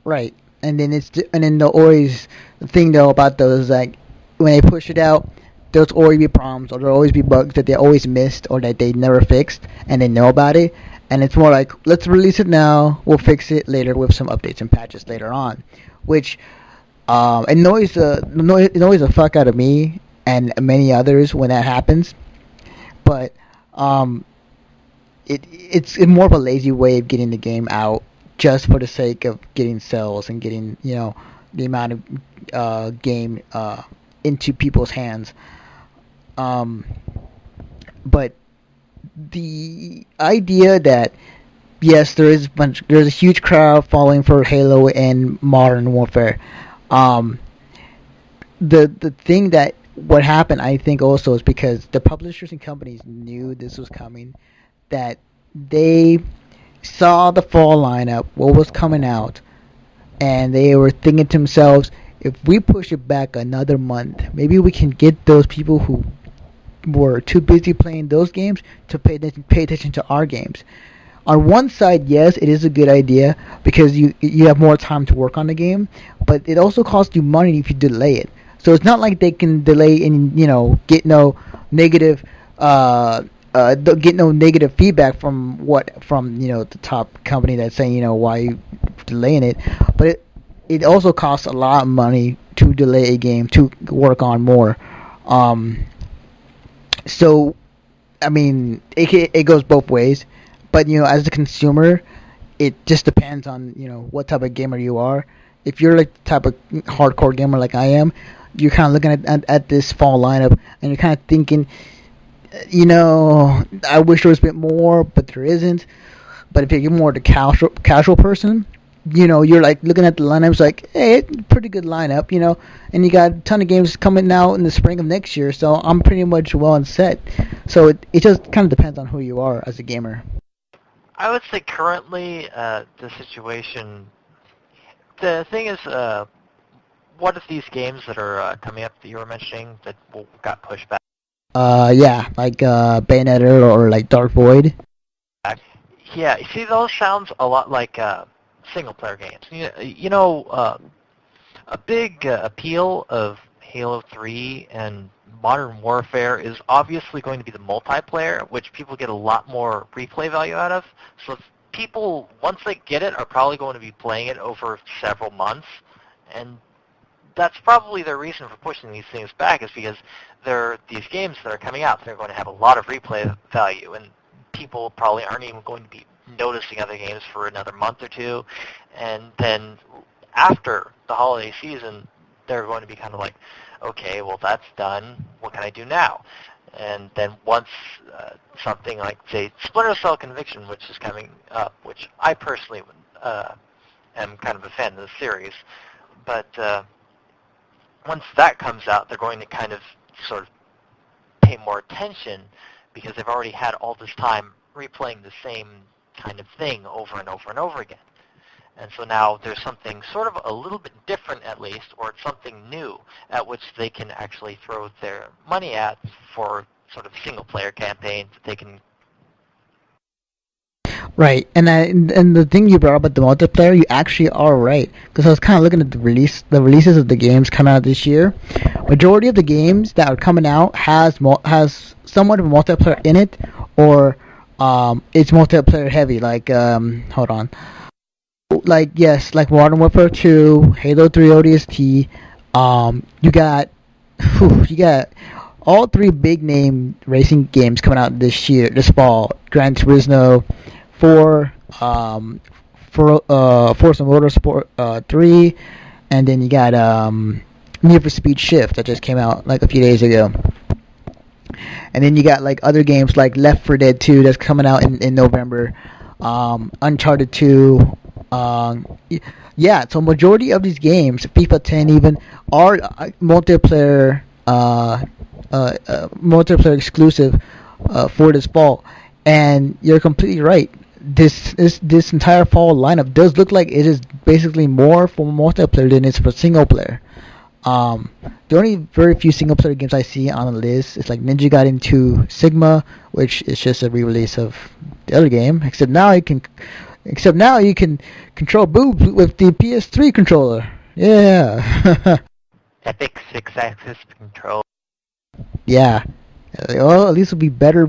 Right. And then the thing though about those, like, when they push it out, there's always be problems or there'll always be bugs that they always missed or that they never fixed and they know about it, and it's more like, let's release it now, we'll fix it later with some updates and patches later on, which it annoys the fuck out of me and many others when that happens. But um, it's more of a lazy way of getting the game out just for the sake of getting sales and getting, the amount of game into people's hands. Um, but the idea that yes, there's a huge crowd following for Halo and Modern Warfare. Um, the thing that what happened, I think, also is because the publishers and companies knew this was coming, that they saw the fall lineup, what was coming out, and they were thinking to themselves, if we push it back another month, maybe we can get those people who were too busy playing those games to pay attention to our games. On one side, yes, it is a good idea because you have more time to work on the game, but it also costs you money if you delay it. So it's not like they can delay and get no negative get no negative feedback from the top company that's saying why you delaying it, but it also costs a lot of money to delay a game to work on more. Um, so I mean, it goes both ways, but as a consumer, it just depends on what type of gamer you are. If you're like the type of hardcore gamer like I am, you're kind of looking at this fall lineup and you're kind of thinking, I wish there was a bit more, but there isn't. But if you're more the casual person, you're like looking at the lineups like, hey, it's a pretty good lineup, and you got a ton of games coming out in the spring of next year, so I'm pretty much well and set. So it just kind of depends on who you are as a gamer. I would say currently the situation, the thing is, what if these games that are coming up that you were mentioning that got pushed back? Yeah, like Bayonetta or like Dark Void. Yeah, you see, those sounds a lot like single-player games. A big appeal of Halo 3 and Modern Warfare is obviously going to be the multiplayer, which people get a lot more replay value out of. So people, once they get it, are probably going to be playing it over several months, and that's probably the reason for pushing these things back, is because these games that are coming out, they're going to have a lot of replay value, and people probably aren't even going to be noticing other games for another month or two, and then after the holiday season, they're going to be kind of like, okay, well, that's done. What can I do now? And then once something like, say, Splinter Cell Conviction, which is coming up, which I personally am kind of a fan of the series, But once that comes out, they're going to kind of sort of pay more attention because they've already had all this time replaying the same kind of thing over and over and over again. And so now there's something sort of a little bit different at least, or it's something new at which they can actually throw their money at for sort of single-player campaigns that they can. Right, and the thing you brought up about the multiplayer, you actually are right. Because I was kind of looking at the releases of the games coming out this year. Majority of the games that are coming out has somewhat of a multiplayer in it, or it's multiplayer heavy. Like hold on, like yes, like Modern Warfare 2, Halo 3 ODST. You got all three big name racing games coming out this fall. Gran Turismo 4, Forza Motorsport 3, and then you got Need for Speed Shift that just came out like a few days ago. And then you got like other games like Left 4 Dead 2 that's coming out in November, Uncharted 2. Yeah, so majority of these games, FIFA 10 even, are multiplayer exclusive for this fall. And you're completely right. This entire fall lineup does look like it is basically more for multiplayer than it's for single player. The only very few single player games I see on the list is like Ninja Gaiden 2 Sigma, which is just a re-release of the other game. Except now you can control boobs with the PS3 controller. Yeah. Epic 6-axis control. Yeah. Well, at least it'll be better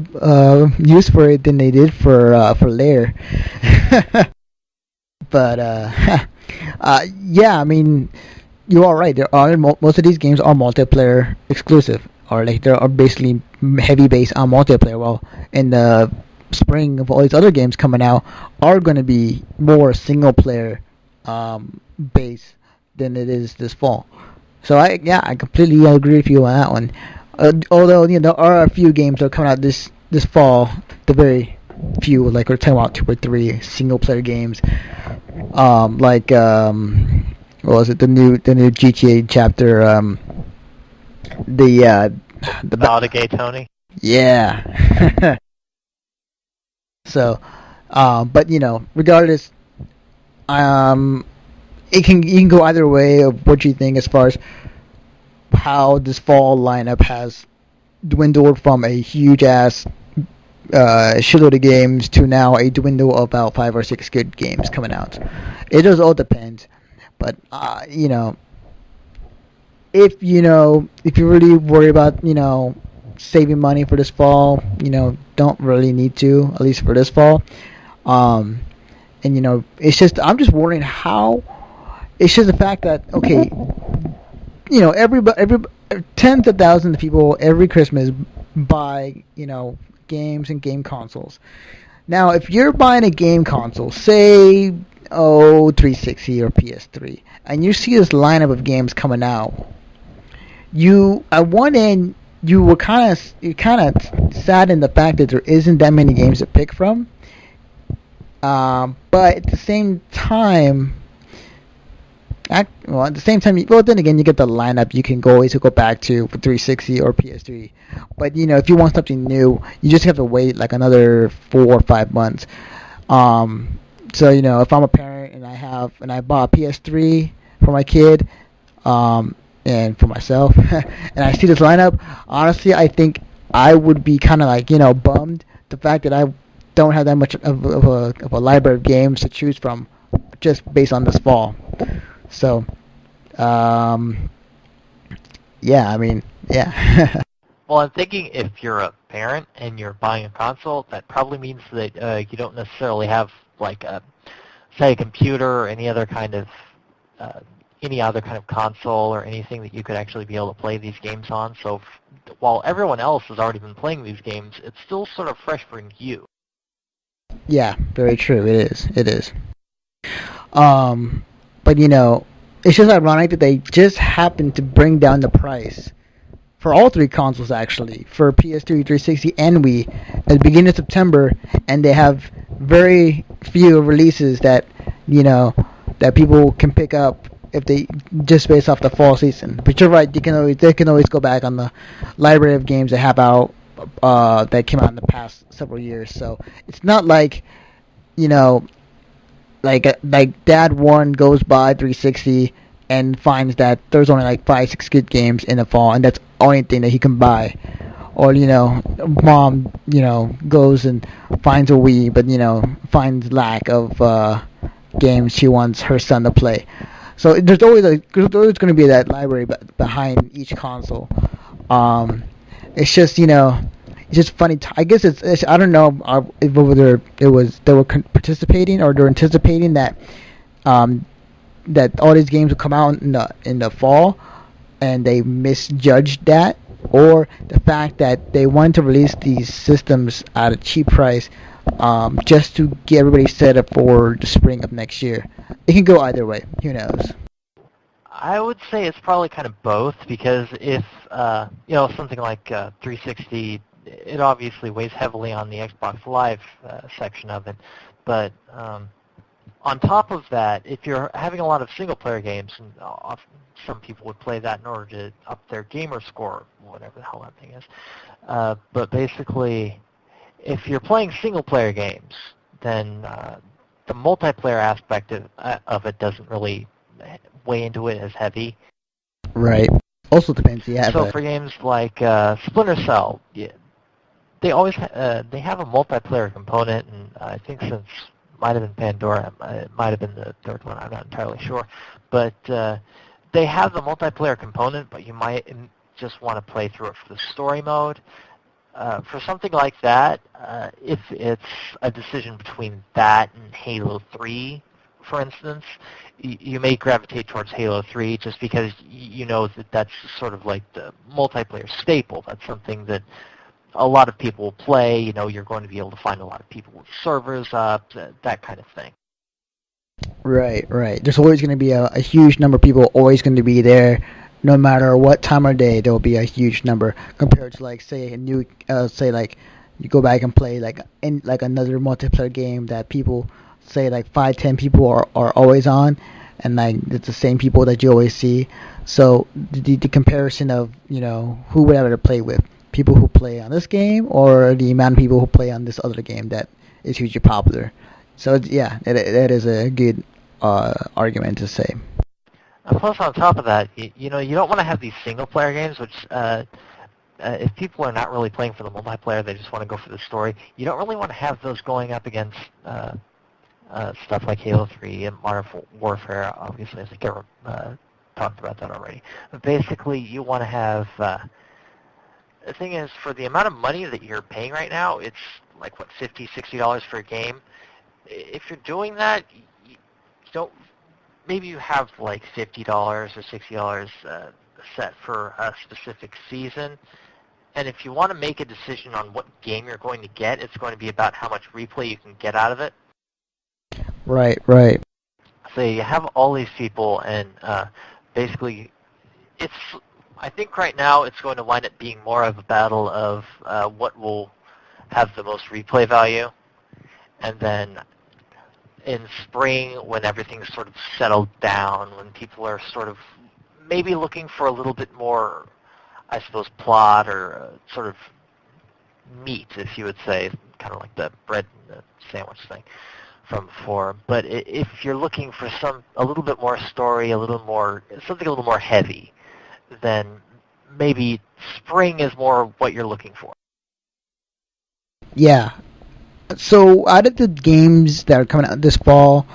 use for it than they did for Lair. But yeah, I mean, you are right. There are most of these games are multiplayer exclusive, or like they are basically heavy based on multiplayer. Well, in the spring of all these other games coming out are going to be more single player based than it is this fall. So I completely agree with you on that one. Although there are a few games that are coming out this fall, the very few, like we're talking about 2 or 3 single player games, like what was it, the new GTA chapter, the Gay Tony. Yeah. So, but regardless, you can go either way of what you think as far as how this fall lineup has dwindled from a huge ass shitload of games to now a dwindle of about 5 or 6 good games coming out. It does all depend, but if you really worry about saving money for this fall, don't really need to, at least for this fall. And it's just, I'm just wondering how. It's just the fact that, okay, every tens of thousands of people every Christmas buy, games and game consoles. Now, if you're buying a game console, say, 360 or PS3, and you see this lineup of games coming out, at one end, you were kind of sad in the fact that there isn't that many games to pick from. But at the same time, then again, you get the lineup you can always go back to for 360 or PS3. But if you want something new, you just have to wait like another 4 or 5 months. So if I'm a parent and I bought a PS3 for my kid, and for myself, and I see this lineup, honestly, I think I would be kind of like bummed the fact that I don't have that much of a library of games to choose from, just based on this fall. So, yeah, I mean, yeah. Well, I'm thinking if you're a parent and you're buying a console, that probably means that you don't necessarily have like say a computer or any other kind of console or anything that you could actually be able to play these games on. So while everyone else has already been playing these games, it's still sort of fresh for you. Yeah, very true. It is. But it's just ironic that they just happened to bring down the price for all 3 consoles, actually, for PS3, 360, and Wii at the beginning of September, and they have very few releases that that people can pick up if they just based off the fall season. But you're right, they can always go back on the library of games that have out that came out in the past several years. So it's not like you know like Dad One goes by 360 and finds that there's only like 5 6 good games in the fall, and that's the only thing that he can buy. Or Mom goes and finds a Wii, but finds lack of games she wants her son to play. So there's always going to be that library behind each console. It's just it's just funny. I guess it's I don't know if whether they were participating or they're anticipating that that all these games will come out in the fall, and they misjudged that, or the fact that they wanted to release these systems at a cheap price just to get everybody set up for the spring of next year. It can go either way. Who knows? I would say it's probably kind of both, because if something like 360, it obviously weighs heavily on the Xbox Live section of it, but on top of that, if you're having a lot of single-player games, and some people would play that in order to up their gamer score, whatever the hell that thing is, but basically, if you're playing single-player games, then the multiplayer aspect of it doesn't really weigh into it as heavy. Right. Also depends. Yeah. So for games like Splinter Cell, yeah, they always they have a multiplayer component, and I think since might have been Pandora, it might have been the third one, I'm not entirely sure, but they have the multiplayer component, but you might just want to play through it for the story mode. For something like that, if it's a decision between that and Halo 3, for instance, you may gravitate towards Halo 3 just because you know that that's sort of like the multiplayer staple. That's something that a lot of people will play. You're going to be able to find a lot of people with servers up, that kind of thing. Right. There's always going to be a huge number of people always going to be there. No matter what time of day, there will be a huge number compared to, like, say, like you go back and play like another multiplayer game that people say like 5-10 people are always on, and like it's the same people that you always see. So the comparison of who would ever play with, people who play on this game or the amount of people who play on this other game that is hugely popular. So that is a good argument to say. Plus, on top of that, you don't want to have these single-player games, which if people are not really playing for the multiplayer, they just want to go for the story. You don't really want to have those going up against stuff like Halo 3 and Modern Warfare. Obviously, I think I talked about that already. But basically, you want to have. The thing is, for the amount of money that you're paying right now, it's like what, $50, $60 for a game. If you're doing that, you don't. Maybe you have like $50 or $60 set for a specific season, and if you want to make a decision on what game you're going to get, it's going to be about how much replay you can get out of it. Right. So you have all these people, and basically, I think right now it's going to wind up being more of a battle of what will have the most replay value, and then in spring, when everything's sort of settled down, when people are sort of maybe looking for a little bit more, I suppose, plot or sort of meat, if you would say, kind of like the bread and the sandwich thing from before. But if you're looking for a little bit more story, something a little more heavy, then maybe spring is more what you're looking for. Yeah. So, out of the games that are coming out this fall,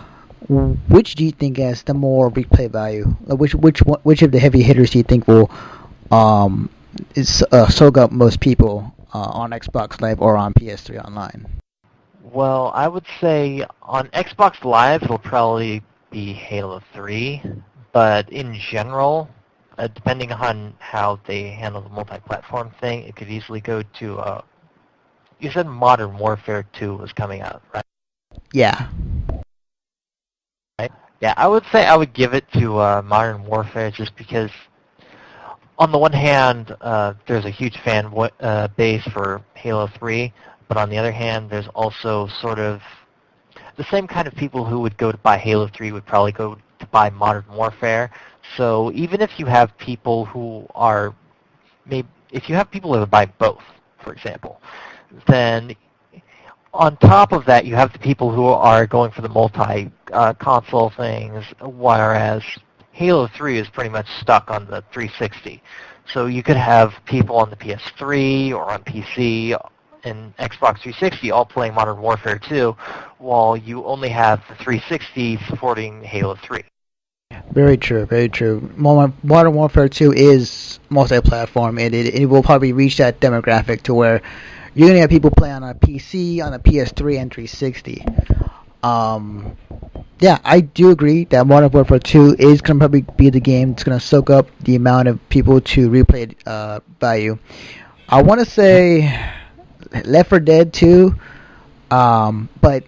which do you think has the more replay value? Which of the heavy hitters do you think will soak up most people on Xbox Live or on PS3 Online? Well, I would say on Xbox Live it'll probably be Halo 3, but in general, depending on how they handle the multi-platform thing, it could easily go to. You said Modern Warfare 2 was coming out, right? Yeah. Right? Yeah, I would say I would give it to Modern Warfare just because, on the one hand, there's a huge fan base for Halo 3, but on the other hand, there's also sort of the same kind of people who would go to buy Halo 3 would probably go to buy Modern Warfare. So even if you have people who are if you have people that buy both, for example, then on top of that, you have the people who are going for the multi-console things, whereas Halo 3 is pretty much stuck on the 360. So you could have people on the PS3 or on PC and Xbox 360 all playing Modern Warfare 2, while you only have the 360 supporting Halo 3. Very true, very true. Modern Warfare 2 is multi-platform, and it will probably reach that demographic to where you're going to have people play on a PC, on a PS3, and 360. Yeah, I do agree that Modern Warfare 2 is going to probably be the game that's going to soak up the amount of people to replay it by you. I want to say Left 4 Dead 2, but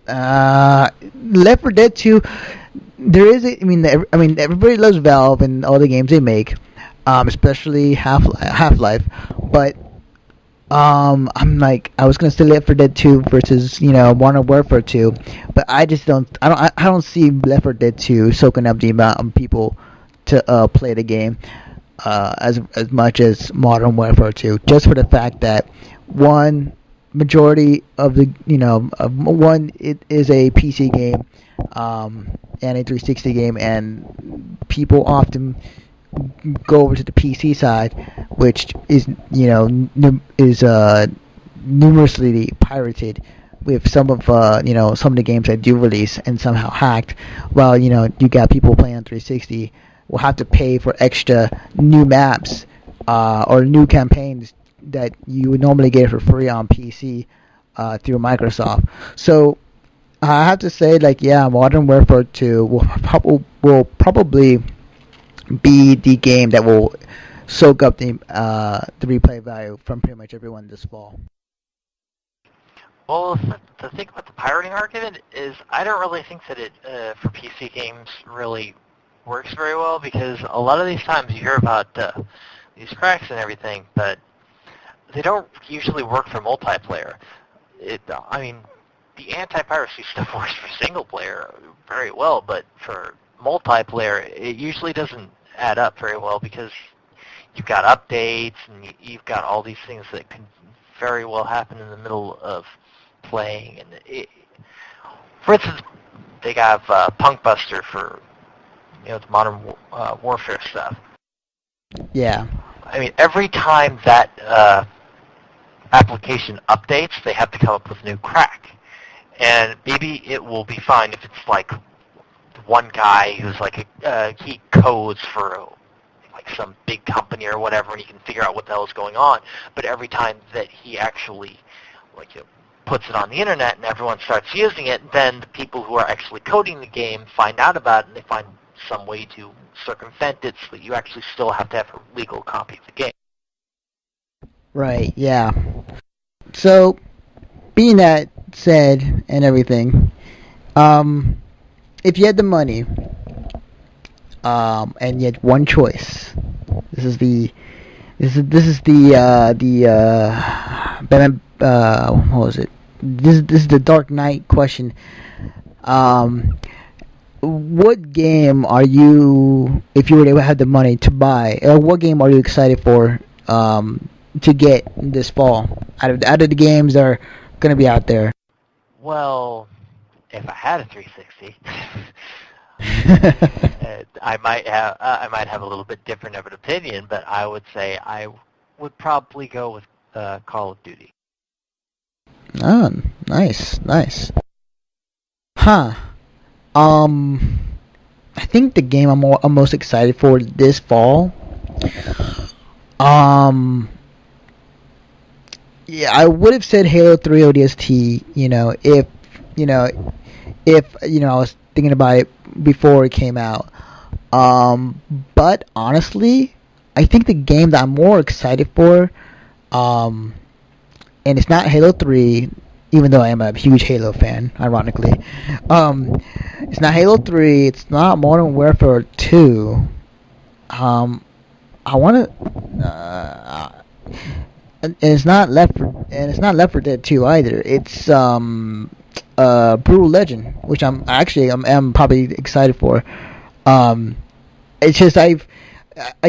Left 4 Dead 2, there is I mean everybody loves Valve and all the games they make, especially Half-Life, but I'm like, I was gonna say Left 4 Dead 2 versus Modern Warfare 2, but I don't see Left 4 Dead 2 soaking up the amount of people to play the game as much as Modern Warfare 2, just for the fact that majority of the it is a PC game and a 360 game, and people often go over to the PC side, which is numerously pirated with some of the games that do release and somehow hacked. While you got people playing on 360 will have to pay for extra new maps or new campaigns that you would normally get for free on PC through Microsoft. So I have to say, Modern Warfare 2 will probably be the game that will soak up the replay value from pretty much everyone this fall. Well, the thing about the pirating argument is I don't really think that it, for PC games, really works very well, because a lot of these times you hear about these cracks and everything, but they don't usually work for multiplayer. The anti-piracy stuff works for single player very well, but for multiplayer, it usually doesn't add up very well, because you've got updates and you've got all these things that can very well happen in the middle of playing. And for instance, they have Punk Buster for the Modern Warfare stuff. Yeah. Every time that application updates, they have to come up with a new crack. And maybe it will be fine if it's like one guy who's he codes for some big company or whatever, and he can figure out what the hell is going on. But every time that he actually puts it on the internet and everyone starts using it, then the people who are actually coding the game find out about it, and they find some way to circumvent it so that you actually still have to have a legal copy of the game. Right, yeah. So, being that said and everything, if you had the money, and you had one choice, this is the what was it? This is the Dark Knight question. What game are you, if you were to have the money to buy, what game are you excited for to get this fall out of the games that are going to be out there? Well, if I had a 360, I might have a little bit different of an opinion, but I would say I would probably go with Call of Duty. Oh, nice. Huh. I think the game I'm most excited for this fall. Yeah, I would have said Halo 3 ODST. If I was thinking about it before it came out. But honestly, I think the game that I'm more excited for, and it's not Halo 3, even though I am a huge Halo fan, ironically. It's not Halo 3, it's not Modern Warfare 2. I want to, and it's not Left 4 Dead 2 either. It's Brutal Legend, which I'm probably excited for. It's just I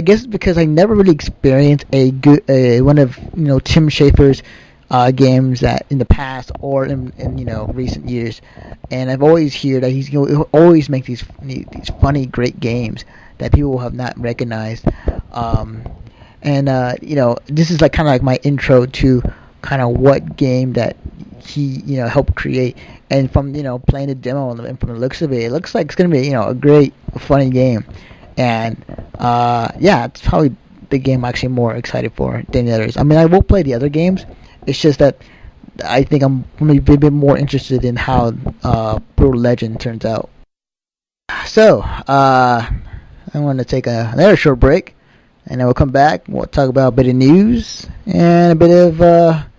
guess because I never really experienced one of Tim Schafer's games that in the past or in recent years, and I've always heard that he'll always make these funny great games that people have not recognized. And this is like kind of like my intro to kind of what game that he helped create. And from playing the demo and from the looks of it, it looks like it's gonna be a great funny game. And yeah, it's probably the game I'm actually more excited for than the others. I mean, I will play the other games. It's just that I think I'm going to be a bit more interested in how Brutal Legend turns out. So, I'm going to take another short break, and then we'll come back. We'll talk about a bit of news and a bit of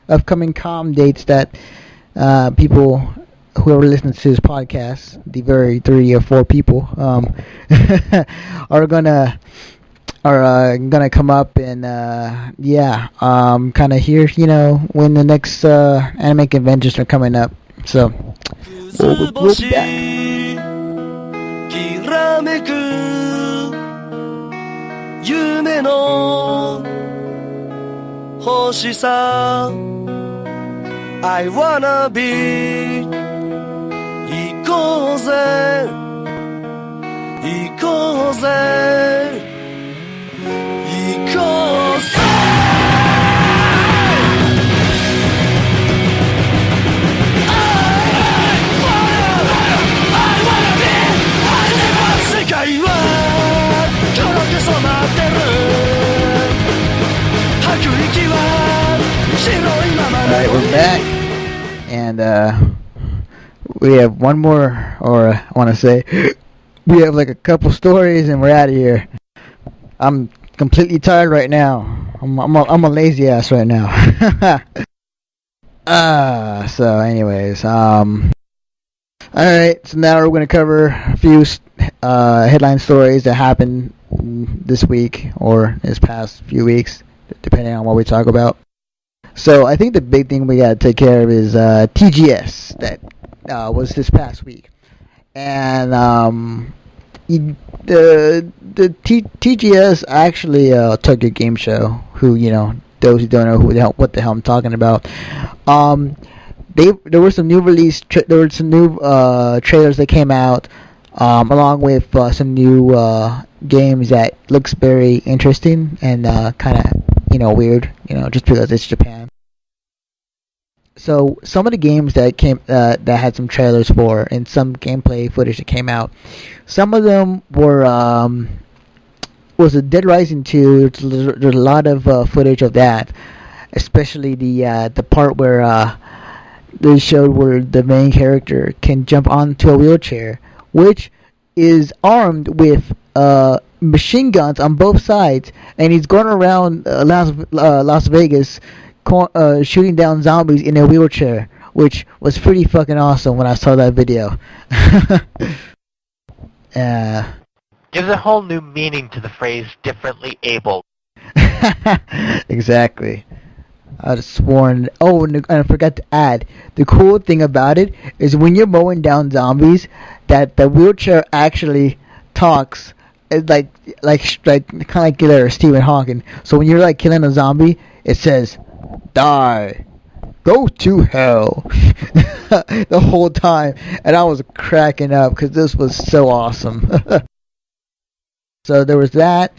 upcoming comm dates that people whoever listens to this podcast, the very 3 or 4 people, are gonna come up and kind of hear when the next anime conventions are coming up. So we'll be back. きらめく夢の星さ I wanna be 行こうぜ行こうぜ行こうぜ世界は黒く染まってる吐く息は白いまま Alright, we're back, and we have one more, or I want to say, we have like a couple stories, and we're out of here. I'm completely tired right now. I'm a lazy ass right now. So anyways, alright, so now we're going to cover a few headline stories that happened this week or this past few weeks, depending on what we talk about. So I think the big thing we got to take care of is TGS that was this past week, and the TGS actually Tokyo Game Show. Who those who don't know what the hell I'm talking about. There were some new there were some new trailers that came out, along with some new games that looks very interesting and kind of weird, just because it's Japan. So some of the games that came that had some trailers for and some gameplay footage that came out, some of them were was a Dead Rising 2. There's a lot of footage of that, especially the part where they showed where the main character can jump onto a wheelchair, which is armed with machine guns on both sides, and he's going around Las Vegas shooting down zombies in a wheelchair, which was pretty fucking awesome when I saw that video. Gives a whole new meaning to the phrase differently abled. Exactly. I'd have sworn. Oh, and I forgot to add, the cool thing about it is when you're mowing down zombies, that the wheelchair actually talks. It's like kind of like Killer Stephen Hawking. So when you're like killing a zombie, it says, "Die, go to hell," the whole time, and I was cracking up because this was so awesome. So there was that.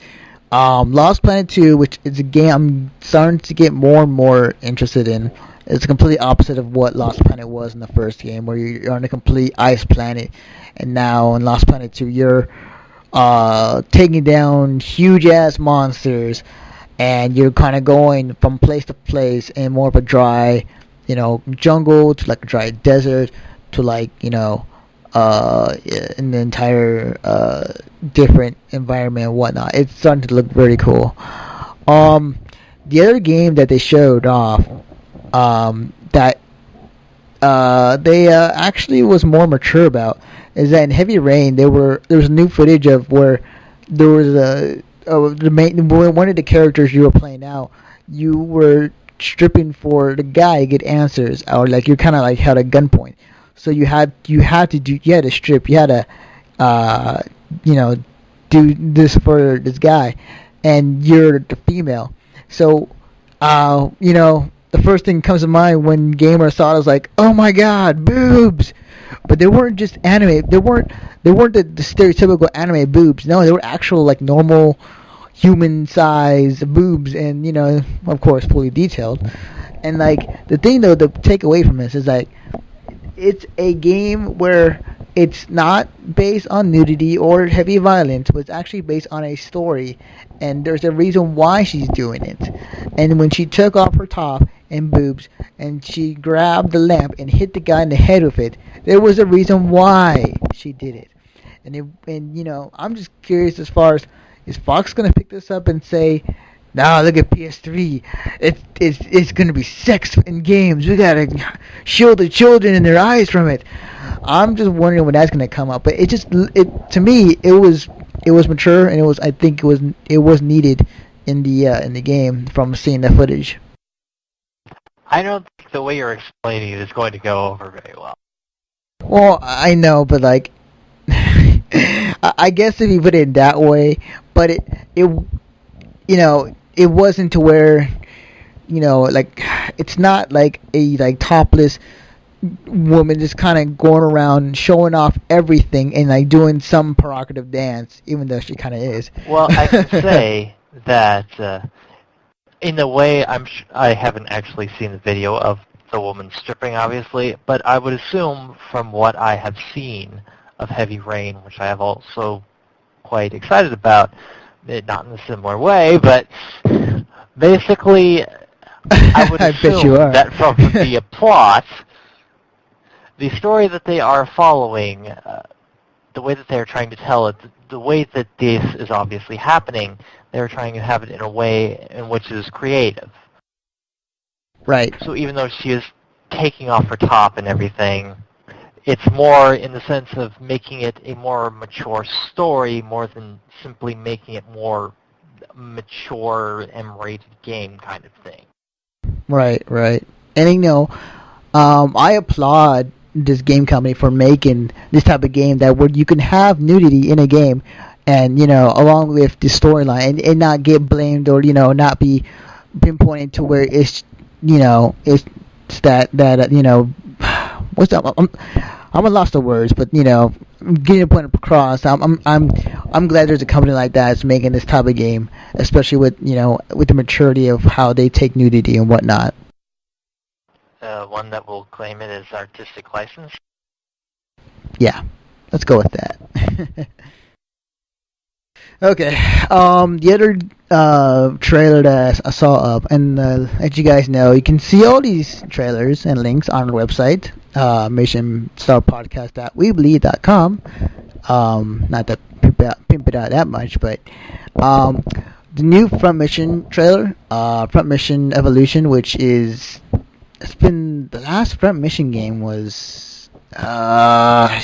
Lost Planet 2, which is a game I'm starting to get more and more interested in. It's a complete opposite of what Lost Planet was in the first game, where you're on a complete ice planet, and now in Lost Planet 2 you're taking down huge ass monsters, and you're kind of going from place to place in more of a dry, jungle to like a dry desert to like in the entire different environment and whatnot. It's starting to look very cool. The other game that they showed off that they actually was more mature about is that in Heavy Rain there was new footage of where there was one of the characters you were playing out, you were stripping for the guy to get answers, or like you're kind of like held at gunpoint. So you had to strip. You had to do this for this guy, and you're the female. So, the first thing that comes to mind when gamers saw it was like, oh my god, boobs! But they weren't just anime. They weren't the stereotypical anime boobs. No, they were actual like normal human size boobs, and of course, fully detailed. And like the thing though, to take away from this is like it's a game where it's not based on nudity or heavy violence, but it's actually based on a story, and there's a reason why she's doing it. And when she took off her top and boobs, and she grabbed the lamp and hit the guy in the head with it, there was a reason why she did it. And I'm just curious as far as, is Fox gonna pick this up and say, "Nah, look at PS3. It's gonna be sex in games. We gotta shield the children and their eyes from it." I'm just wondering when that's gonna come up. But to me it was mature, and I think it was needed in the game from seeing the footage. I don't think the way you're explaining it is going to go over very well. Well, I know, but like, I guess if you put it that way, but it wasn't to where, like, it's not like a like topless woman just kind of going around showing off everything and like doing some provocative dance, even though she kind of is. Well, I can say that in a way, I haven't actually seen the video of the woman stripping, obviously, but I would assume from what I have seen of Heavy Rain, which I have also quite excited about, not in a similar way, but basically, I would assume that from the plot, the story that they are following, the way that they are trying to tell it, the way that this is obviously happening, they're trying to have it in a way in which is creative. Right. So even though she is taking off her top and everything, it's more in the sense of making it a more mature story more than simply making it more mature M-rated game kind of thing. Right. And I applaud this game company for making this type of game that where you can have nudity in a game, and along with the storyline, and not get blamed or not be pinpointed to where it's it's that what's up? I'm a lost of words, but getting a point across. I'm glad there's a company like that that's making this type of game, especially with with the maturity of how they take nudity and whatnot. One that will claim it as artistic license. Yeah, let's go with that. Okay. The other trailer that I saw up, and as you guys know, you can see all these trailers and links on our website, missionstarpodcast.weebly.com. Not to pimp it out that much, but the new Front Mission trailer, Front Mission Evolution, which is, it's been, the last Front Mission game was I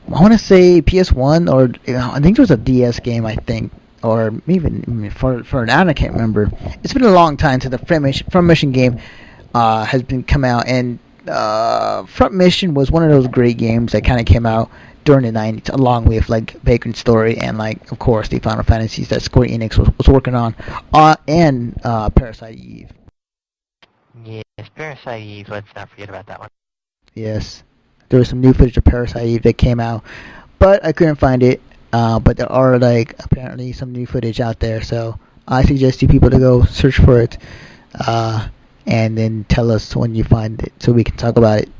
want to say PS1, or I think there was a DS game, I think, or even for now I can't remember. It's been a long time since the Front Mission game has been come out, and Front Mission was one of those great games that kind of came out during the 90s, along with like Vagrant Story and like of course the Final Fantasies that Square Enix was working on, and Parasite Eve. Yes, Parasite Eve. Let's not forget about that one. Yes. There was some new footage of Parasite Eve that came out, but I couldn't find it. But there are like apparently some new footage out there, so I suggest you people to go search for it, and then tell us when you find it so we can talk about it.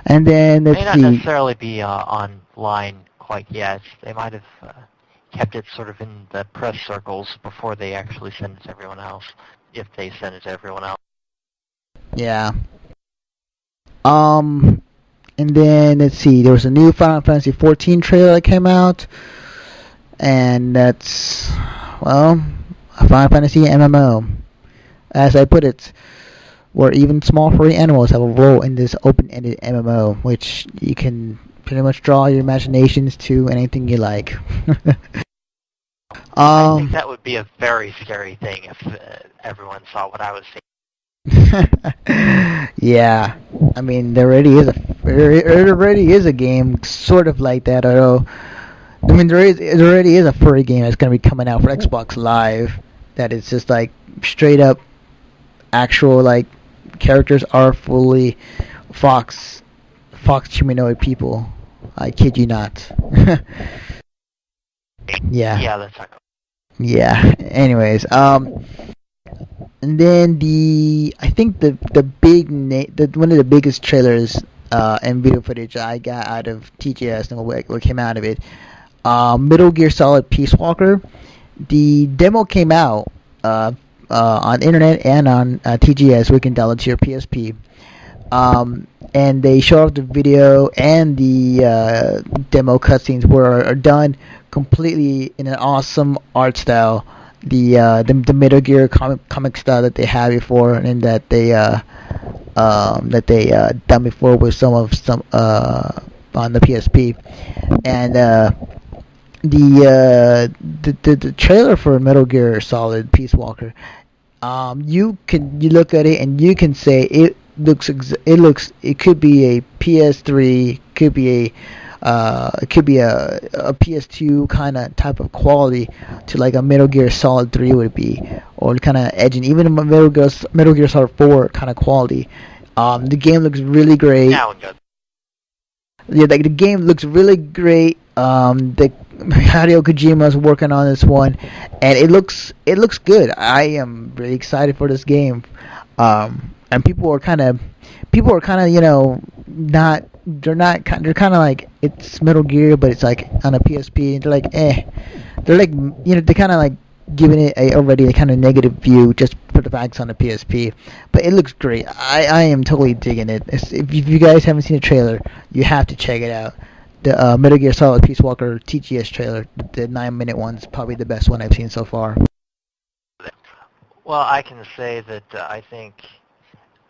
And then let's see. It may not necessarily be online quite yet. They might have kept it sort of in the press circles before they actually send it to everyone else, if they send it to everyone else. Yeah. And then let's see, there was a new Final Fantasy 14 trailer that came out, and that's, well, a Final Fantasy MMO. As I put it, where even small furry animals have a role in this open-ended MMO, which you can pretty much draw your imaginations to anything you like. I think that would be a very scary thing if everyone saw what I was seeing. Yeah, I mean there already is It already is a game sort of like that. Although, I mean, there already is a furry game that's going to be coming out for Xbox Live. That is just like straight up actual like characters are fully fox humanoid people. I kid you not. Yeah. Yeah, that's not Yeah. Anyways, and then I think the one of the biggest trailers and video footage I got out of TGS and what came out of it, Metal Gear Solid Peace Walker. The demo came out on internet and on TGS. We can download to your PSP. And they show off the video and the demo cutscenes are done completely in an awesome art style. The Metal Gear comic style that they had before and that they done before with some on the PSP, and the trailer for Metal Gear Solid Peace Walker, you look at it and you can say it could be a PS3, could be a PS2 kind of type of quality to like a Metal Gear Solid 3 would be, or kind of edging even a Metal Gear Solid 4 kind of quality. The game looks really great. now good. Yeah, like the game looks really great. The Hideo Kojima's working on this one, and it looks good. I am really excited for this game. And people are kind of they're kind of like it's Metal Gear, but it's like on a PSP, and they're like they're like they're kind of like giving it already a kind of negative view just for the facts on the PSP, but it looks great. I am totally digging it. If you guys haven't seen the trailer, you have to check it out. The Metal Gear Solid Peace Walker TGS trailer, the 9-minute one, is probably the best one I've seen so far. Well, I can say that I think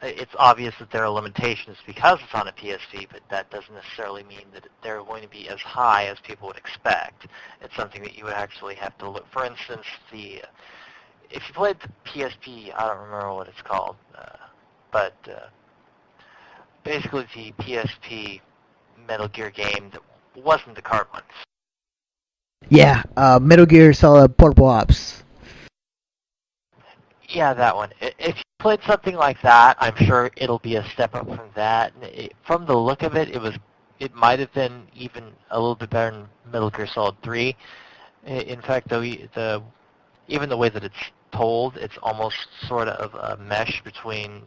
it's obvious that there are limitations because it's on a PSP, but that doesn't necessarily mean that they're going to be as high as people would expect. It's something that you would actually have to look. For instance, if you played the PSP, I don't remember what it's called, but basically the PSP Metal Gear game that wasn't the card one. Yeah, Metal Gear Solid Portable Ops. Yeah, that one. If you played something like that, I'm sure it'll be a step up from that. From the look of it, it might have been even a little bit better than Metal Gear Solid 3. In fact, though, even the way that it's told, it's almost sort of a mesh between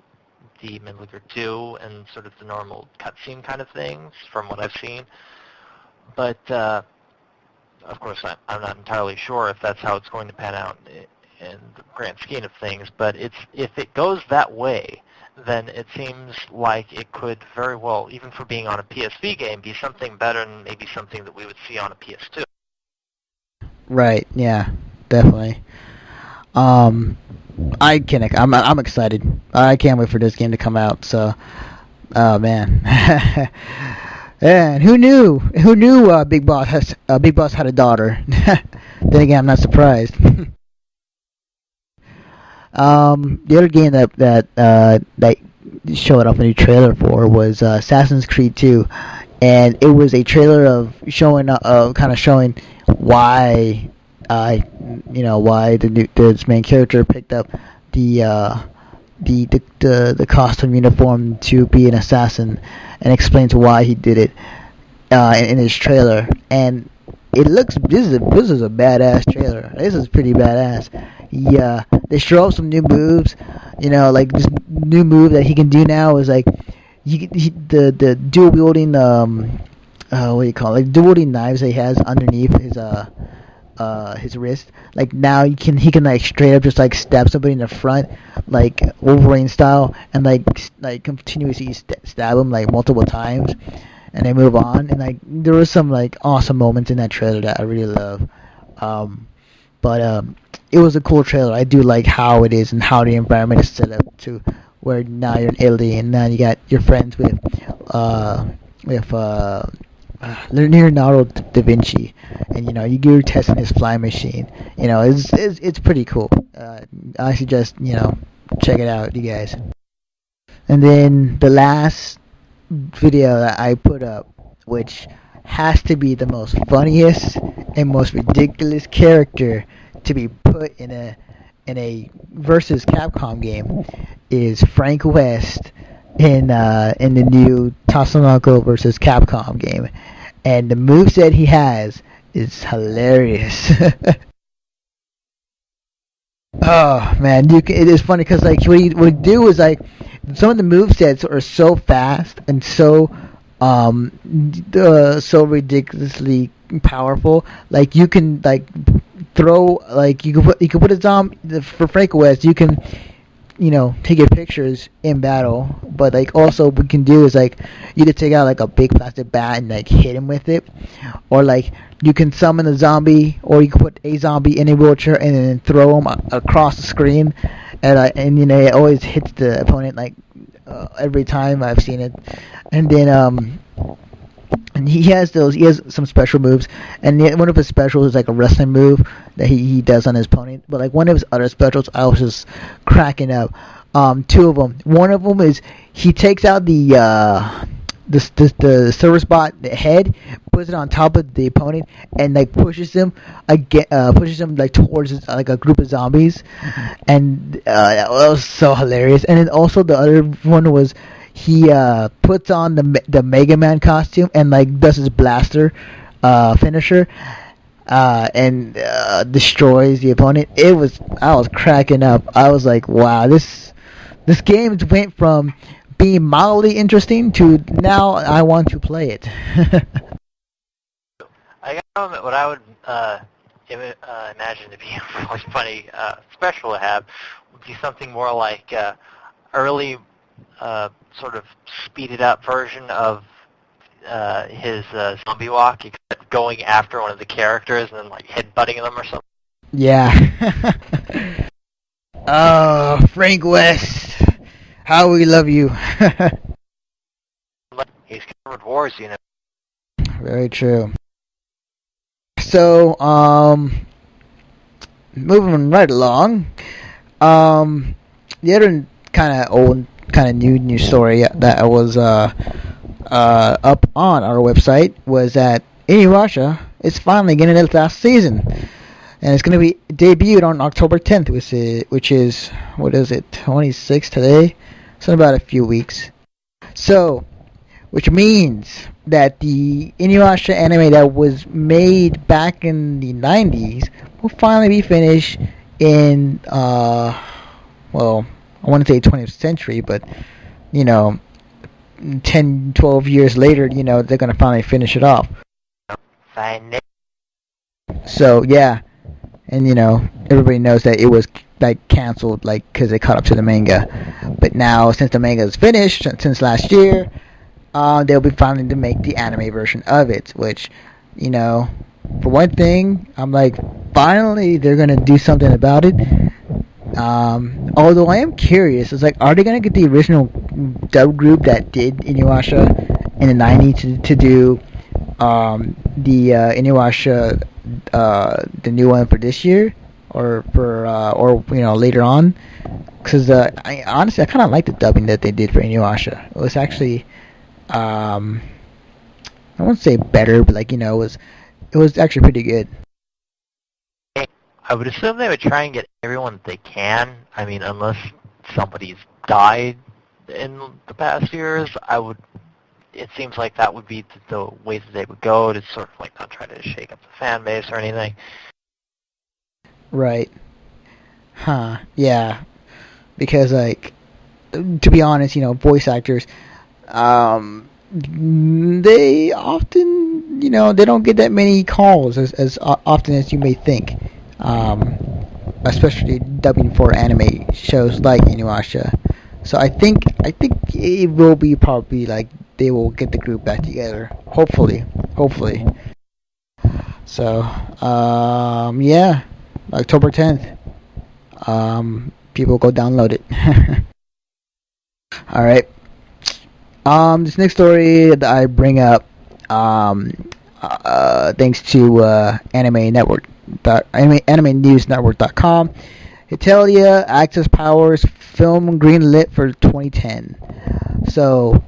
the Metal Gear 2 and sort of the normal cutscene kind of things, from what I've seen. But, of course, I'm not entirely sure if that's how it's going to pan out in the grand scheme of things, but if it goes that way, then it seems like it could very well, even for being on a PSP game, be something better than maybe something that we would see on a PS2. Right. Yeah. Definitely. I'm excited. I can't wait for this game to come out. So, oh man. And who knew? Big Boss had a daughter. Then again, I'm not surprised. The other game that showed off a new trailer for was Assassin's Creed 2, and it was a trailer of showing why why this main character picked up the costume uniform to be an assassin, and explains why he did it in his trailer. And this is a badass trailer. This is pretty badass. Yeah, they show off some new moves. Like this new move that he can do now is like the dual wielding what do you call it? Like dual wielding knives that he has underneath his wrist. Like now he can like straight up just like stab somebody in the front, like Wolverine style, and like continuously stab him like multiple times, and they move on. And like there was some like awesome moments in that trailer that I really love. But it was a cool trailer. I do like how it is and how the environment is set up to where now you're in Italy and now you got your friends with Leonardo da Vinci, and you're testing his flying machine. It's pretty cool. I suggest check it out, you guys. And then the last video that I put up, which has to be the most funniest and most ridiculous character to be put in a versus Capcom game, is Frank West in the new Tatsunoko versus Capcom game, and the moveset he has is hilarious. Oh man, it is funny because like what you do is like some of the movesets are so fast and so so ridiculously powerful. Like you can like throw like you can put a zombie for Frank West. You can take your pictures in battle, but like also what we can do is like you could take out like a big plastic bat and like hit him with it, or like you can summon a zombie, or you can put a zombie in a wheelchair and then throw him across the screen, and it always hits the opponent like every time I've seen it, and then and he has some special moves, and one of his specials is like a wrestling move that he does on his opponent. But like one of his other specials, I was just cracking up. Two of them. One of them is he takes out the service bot, the head, puts it on top of the opponent, and like pushes him like towards like a group of zombies, and that was so hilarious. And then also the other one was he puts on the Mega Man costume and like does his blaster finisher and destroys the opponent. I was cracking up. I was like, wow, this game went from being mildly interesting to now I want to play it. I gotta admit, what I would imagine to be a really funny special to have would be something more like early sort of speeded up version of his zombie walk, except going after one of the characters and then like headbutting them or something. Yeah. Oh, Frank West, how we love you. He's covered wars, Very true. So, moving right along, the other kind of old, kind of new story that was up on our website was that Inuyasha is finally getting its last season, and it's going to be debuted on October 10th, which is what is it, 26 today? So in about a few weeks. So, which means that the Inuyasha anime that was made back in the 90s will finally be finished in, well, I want to say 20th century, but, 10, 12 years later, they're going to finally finish it off. Fine. So, yeah, and, everybody knows that it was, like, canceled, like, because they caught up to the manga. But now, since the manga is finished, since last year, they'll be finally to make the anime version of it, which, for one thing, I'm like, finally they're going to do something about it. Although I am curious, it's like, are they going to get the original dub group that did Inuyasha in the 90s to do the Inuyasha, the new one for this year, or for later on? Because I honestly, I kind of like the dubbing that they did for Inuyasha. It was actually, I won't say better, but like, it was actually pretty good. I would assume they would try and get everyone that they can. I mean, unless somebody's died in the past years, it seems like that would be the way that they would go, to sort of like not try to shake up the fan base or anything. Right. Huh. Yeah. Because, like, to be honest, voice actors, they often, they don't get that many calls as often as you may think. Especially dubbing for anime shows like Inuyasha. So I think it will be probably like they will get the group back together. Hopefully. So, yeah, October 10th. People go download it. All right. This next story that I bring up, thanks to AnimeNewsNetwork.com. Hetalia Access Powers film greenlit for 2010. So,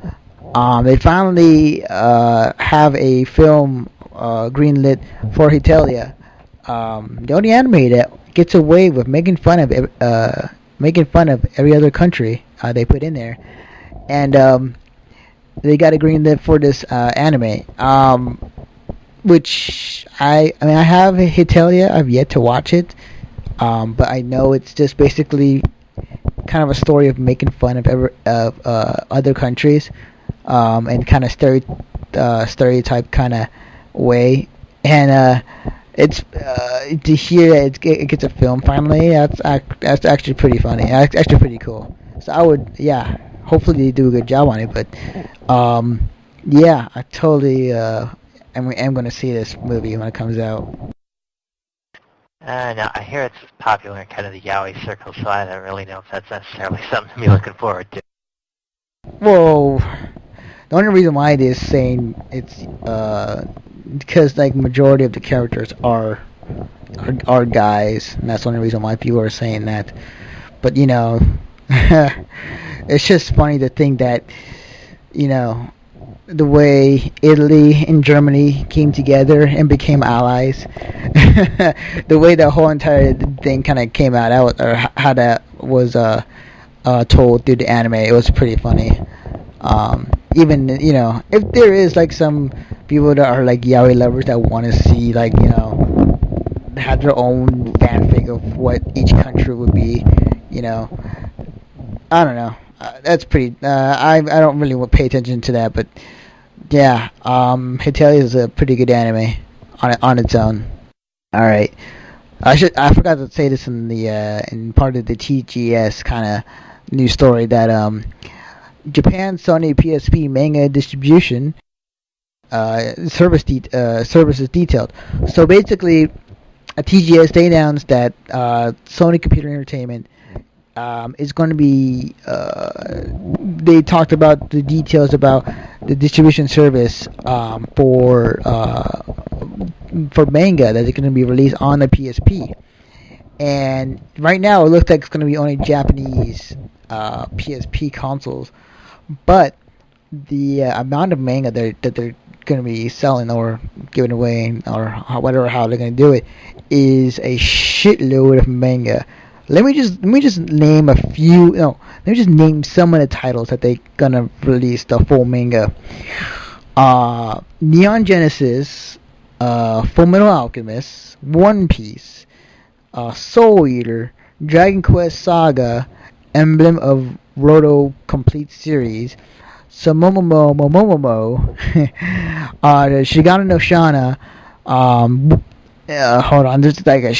They finally have a film greenlit for Hetalia. The only anime that gets away with making fun of every other country they put in there, and they got a greenlit for this anime. Which I mean I have Hetalia. I've yet to watch it, but I know it's just basically kind of a story of making fun of other countries, and kind of stereotype kind of way, and it's to hear that it gets a film finally. That's actually pretty funny. Actually pretty cool. So I would, yeah, hopefully they do a good job on it. But yeah, I totally am going to see this movie when it comes out. No, I hear it's popular in kind of the yaoi circles, so I don't really know if that's necessarily something to be looking forward to. Well, the only reason why it is saying it's because like majority of the characters are guys, and that's the only reason why people are saying that. But you know, it's just funny to think that, you know, the way Italy and Germany came together and became allies, the way the whole entire thing kind of came out, or how that was told through the anime, it was pretty funny. Even, you know, if there is like some people that are like yaoi lovers that want to see, like, you know, have their own fanfic of what each country would be, you know, I don't know. That's pretty. I don't really pay attention to that, but yeah, Hetalia is a pretty good anime on its own. All right, I forgot to say this in the in part of the TGS kind of news story that Japan Sony PSP manga distribution services detailed. So basically, at TGS they announced that Sony Computer Entertainment is going to be. They talked about the details about the distribution service for manga that is going to be released on the PSP. And right now it looks like it's going to be only Japanese PSP consoles, but the amount of manga that they're going to be selling or giving away, or how they're going to do it, is a shitload of manga. Let me just name a few. No, let me just name some of the titles that they're gonna release the full manga. Neon Genesis, Fullmetal Alchemist, One Piece, Soul Eater, Dragon Quest Saga, Emblem of Roto Complete Series, Momomo, the Shigano no Shana. Hold on, there's like a.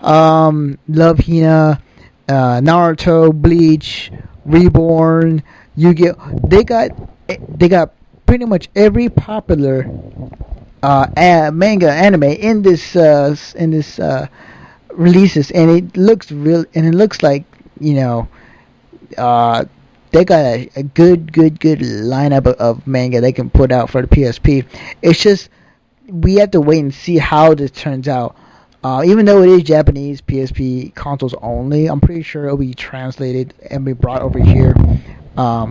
Love Hina, Naruto, Bleach, Reborn, Yu-Gi-Oh. They got pretty much every popular manga anime in this releases, and it looks real, and it looks like, you know, they got a good lineup of manga they can put out for the PSP. It's just we have to wait and see how this turns out. Even though it is Japanese PSP consoles only, I'm pretty sure it'll be translated and be brought over here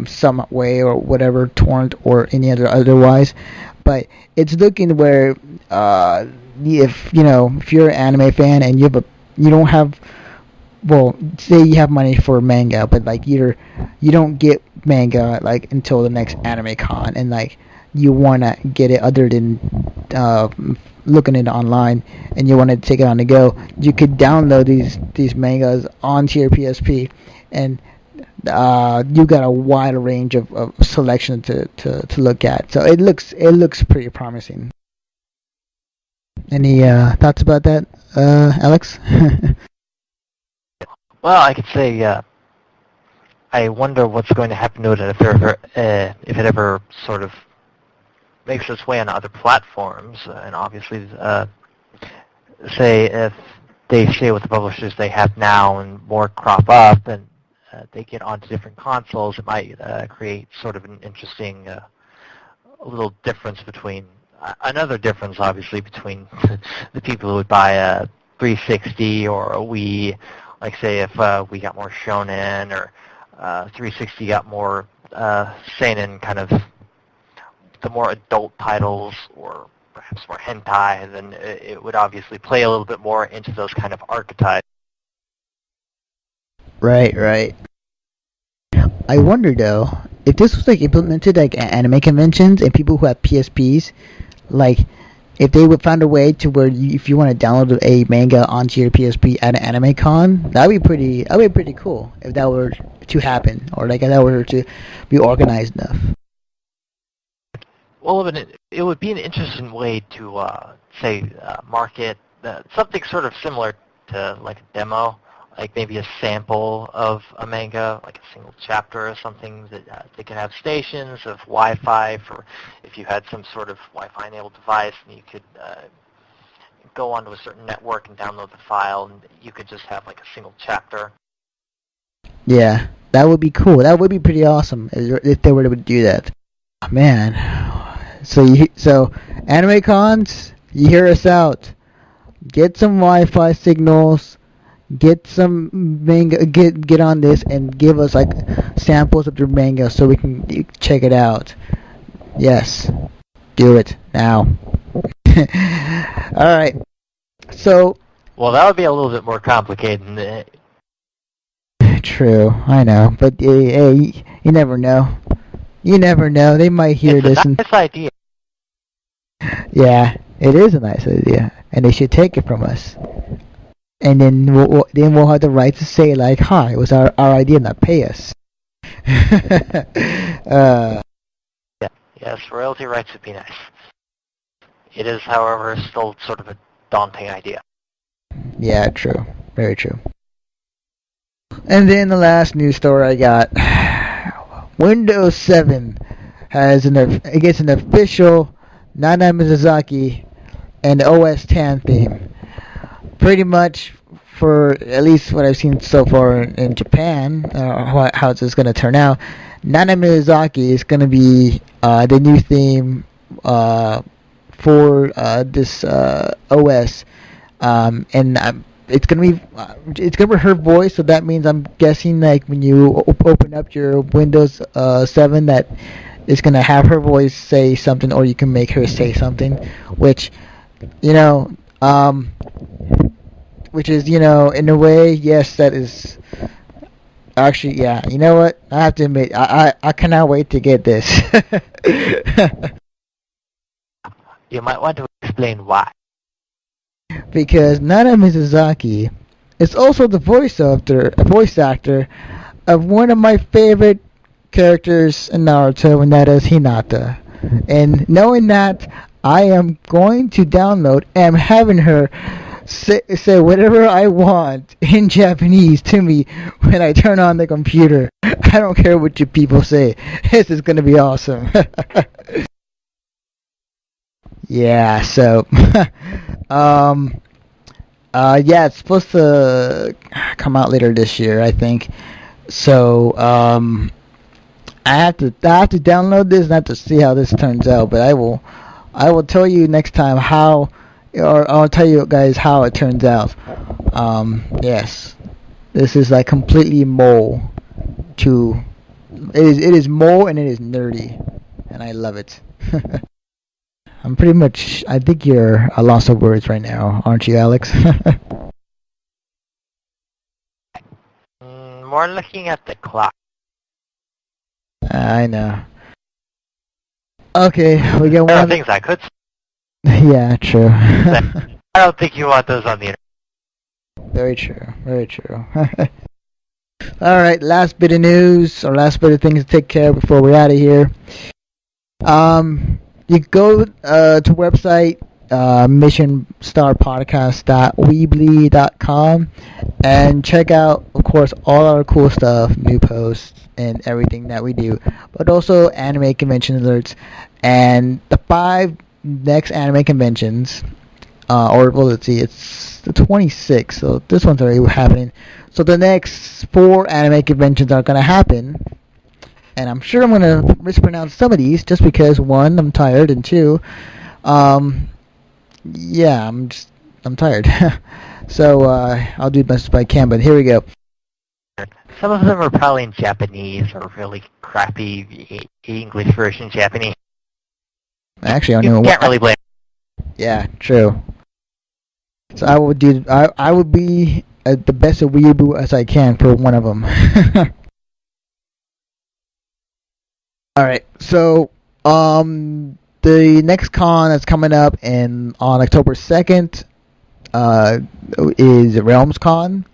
some way or whatever, torrent or any otherwise. But it's looking where if you're an anime fan and you don't have, well, say you have money for manga, but like you don't get manga like until the next anime con, and like you wanna get it other than looking at it online, and you want to take it on the go, you could download these mangas onto your PSP, and you got a wide range of selection to look at. So it looks pretty promising. Any thoughts about that, Alex? Well, I could say I wonder what's going to happen to it if it ever sort of makes its way on other platforms, and obviously, say if they stay with the publishers they have now and more crop up and they get onto different consoles, it might create sort of an interesting little difference between, another difference obviously between the people who would buy a 360 or a Wii, like say if we got more Shonen, or 360 got more seinen kind of the more adult titles or perhaps more hentai, then it would obviously play a little bit more into those kind of archetypes. Right, right. I wonder though, if this was like implemented like at anime conventions and people who have PSPs, like if they would find a way to where if you want to download a manga onto your PSP at an anime con, that'd be pretty cool if that were to happen, or like if that were to be organized enough. Well, it would be an interesting way to, say, market something sort of similar to like a demo, like maybe a sample of a manga, like a single chapter or something that they could have stations of Wi-Fi for if you had some sort of Wi-Fi enabled device and you could go onto a certain network and download the file and you could just have like a single chapter. Yeah, that would be cool. That would be pretty awesome if they were to do that. Oh, man, so anime cons, you hear us out. Get some Wi-Fi signals. Get some manga. Get on this and give us like samples of your manga so we can check it out. Yes, do it now. All right. So. Well, that would be a little bit more complicated. True, I know, but hey, you never know. You never know. They might hear it's this. It's a nice idea. Yeah, it is a nice idea, and they should take it from us. And then we'll have the right to say like, "Hi, it was our idea, not pay us." Yes, royalty rights would be nice. It is, however, still sort of a daunting idea. Yeah, true. Very true. And then the last news story I got: Windows 7 gets an official Nana Mizuzaki and OS X theme. Pretty much, for at least what I've seen so far in Japan, how it's going to turn out, Nana Mizuzaki is going to be the new theme for this OS, and it's gonna be her voice. So that means I'm guessing like when you open up your Windows 7, that it's gonna have her voice say something, or you can make her say something, which which is in a way, yes, that is actually, yeah. You know what? I have to admit, I cannot wait to get this. You might want to explain why. Because Nana Mizuzaki is also the voice actor of one of my favorite characters in Naruto, and that is Hinata. And knowing that, I am going to download and having her say whatever I want in Japanese to me when I turn on the computer. I don't care what you people say. This is going to be awesome. Yeah, so yeah, it's supposed to come out later this year, I think. So I have to download this and I have to see how this turns out, but I will tell you next time or I'll tell you guys how it turns out. Yes. This is like completely mole it is mole and it is nerdy, and I love it. I think you're a loss of words right now, aren't you, Alex? More looking at the clock. I know. Okay, we got There are one. things I could say. Yeah, true. I don't think you want those on the internet. Very true, very true. Alright, last bit of news, or last bit of things to take care of before we're out of here. You go to website missionstarpodcast.weebly.com and check out, of course, all our cool stuff, new posts, and everything that we do, but also anime convention alerts and the 5 next anime conventions. Let's see, it's the 26th, so this one's already happening. So the next 4 anime conventions are going to happen. And I'm sure I'm going to mispronounce some of these just because, 1, I'm tired, and 2, yeah, I'm tired. So I'll do the best I can, but here we go. Some of them are probably in Japanese or really crappy English version Japanese. Actually, I don't You know can't really blame. Yeah, true. So I would do. I would be the best of weeaboo as I can for one of them. All right. So the next con that's coming up on October 2nd is Realms Con,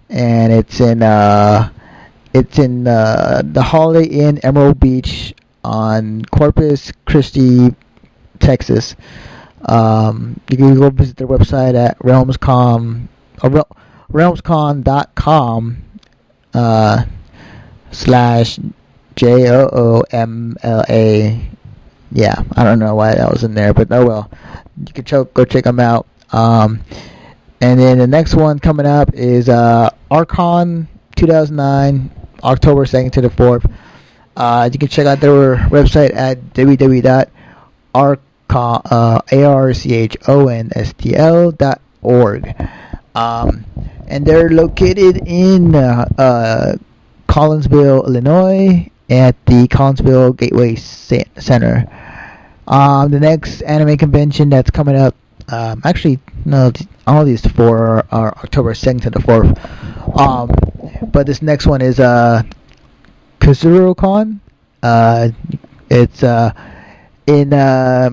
and it's in the Holiday Inn Emerald Beach on Corpus Christi, Texas. You can go visit their website at realmscon.com slash JOOMLA. Yeah, I don't know why that was in there, but oh well. You can go check them out. And then the next one coming up is Archon 2009, October 2nd to the 4th. You can check out their website at archonstl.org. And they're located in Collinsville, Illinois, at the Collinsville Gateway Center. The next anime convention that's coming up, actually, no, all these four are October 2nd to the 4th. But this next one is KazuroCon. It's in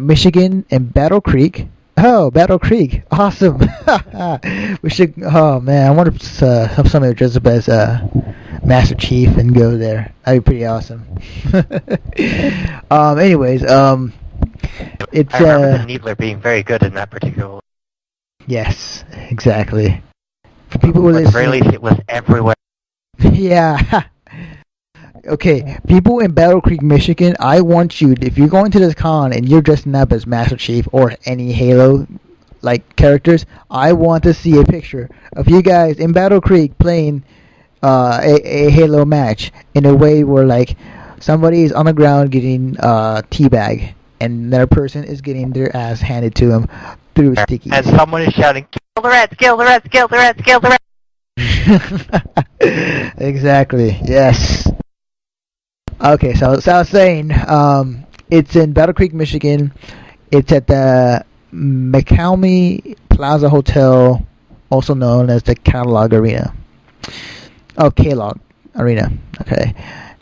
Michigan in Battle Creek. Oh, Battle Creek. Awesome. We should, oh man, I wonder if have somebody dress up as Master Chief and go there. That'd be pretty awesome. Anyways, it's I remember the Needler being very good in that particular. Yes, exactly. For people who At the very listen, least, it was everywhere. yeah. Okay, people in Battle Creek, Michigan, I want you, if you're going to this con and you're dressing up as Master Chief or any Halo like characters, I want to see a picture of you guys in Battle Creek playing a Halo match in a way where like somebody is on the ground getting teabag and their person is getting their ass handed to them through stickies. And someone is shouting, "Kill the rats! Kill the rats! Kill the rats! Kill the rats!" Exactly. Yes. Okay, so I was saying, it's in Battle Creek, Michigan. It's at the McCalmy Plaza Hotel, also known as the Catalog Arena. Oh, Kellogg Arena. Okay.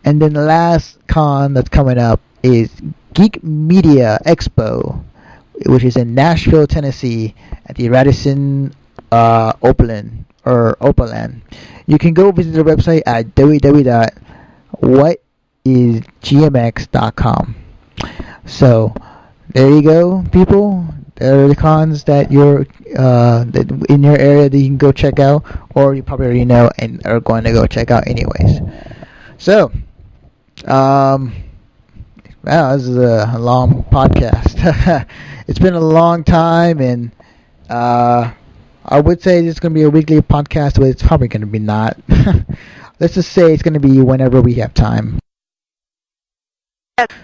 And then the last con that's coming up is Geek Media Expo, which is in Nashville, Tennessee, at the Radisson Opaland. You can go visit their website at www.whatisgmx.com. So there you go, people. There are the cons that you're that in your area that you can go check out, or you probably already know and are going to go check out anyways. So, wow, this is a long podcast. It's been a long time, and I would say it's going to be a weekly podcast, but it's probably going to be not. Let's just say it's going to be whenever we have time.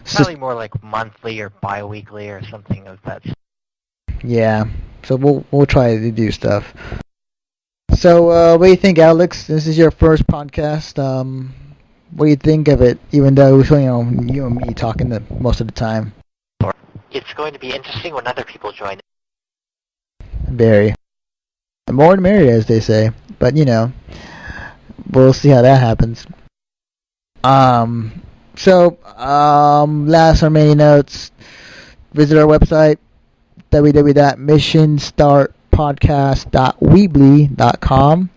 Probably more like monthly or bi-weekly or something of that. Yeah, so we'll try to do stuff. So, what do you think, Alex? This is your first podcast. What do you think of it? Even though you and me talking most of the time. It's going to be interesting when other people join. Very. The more the merrier, as they say. But we'll see how that happens. So, last remaining notes. Visit our website, www.missionstartpodcast.weebly.com.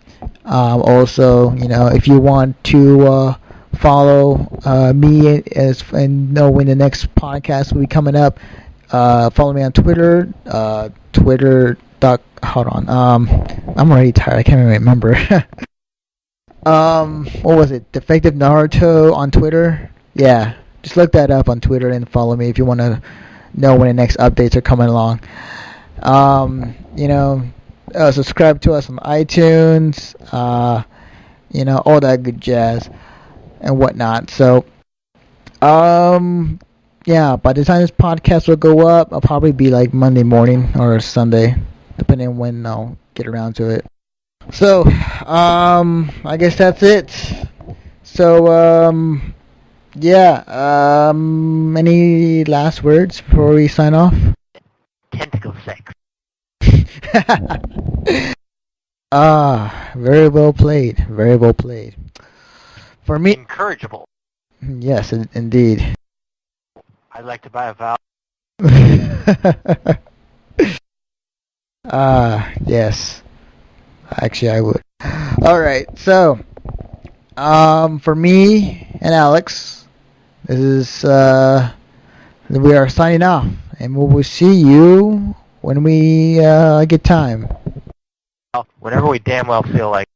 Also, if you want to follow me and know when the next podcast will be coming up, follow me on Twitter. Hold on. I'm already tired. I can't even remember. What was it? Defective Naruto on Twitter? Yeah, just look that up on Twitter and follow me if you want to know when the next updates are coming along. Subscribe to us on iTunes, all that good jazz and whatnot. So, yeah, by the time this podcast will go up, I'll probably be like Monday morning or Sunday, depending on when I'll get around to it. So, I guess that's it. So, yeah, any last words before we sign off? Tentacle sex. Ah, very well played. Very well played. For me, Encourageable. yes, indeed. I'd like to buy a vowel. Ah, yes. Actually, I would. All right. So, for me and Alex, this is we are signing off, and we will see you when we get time. Whenever we damn well feel like.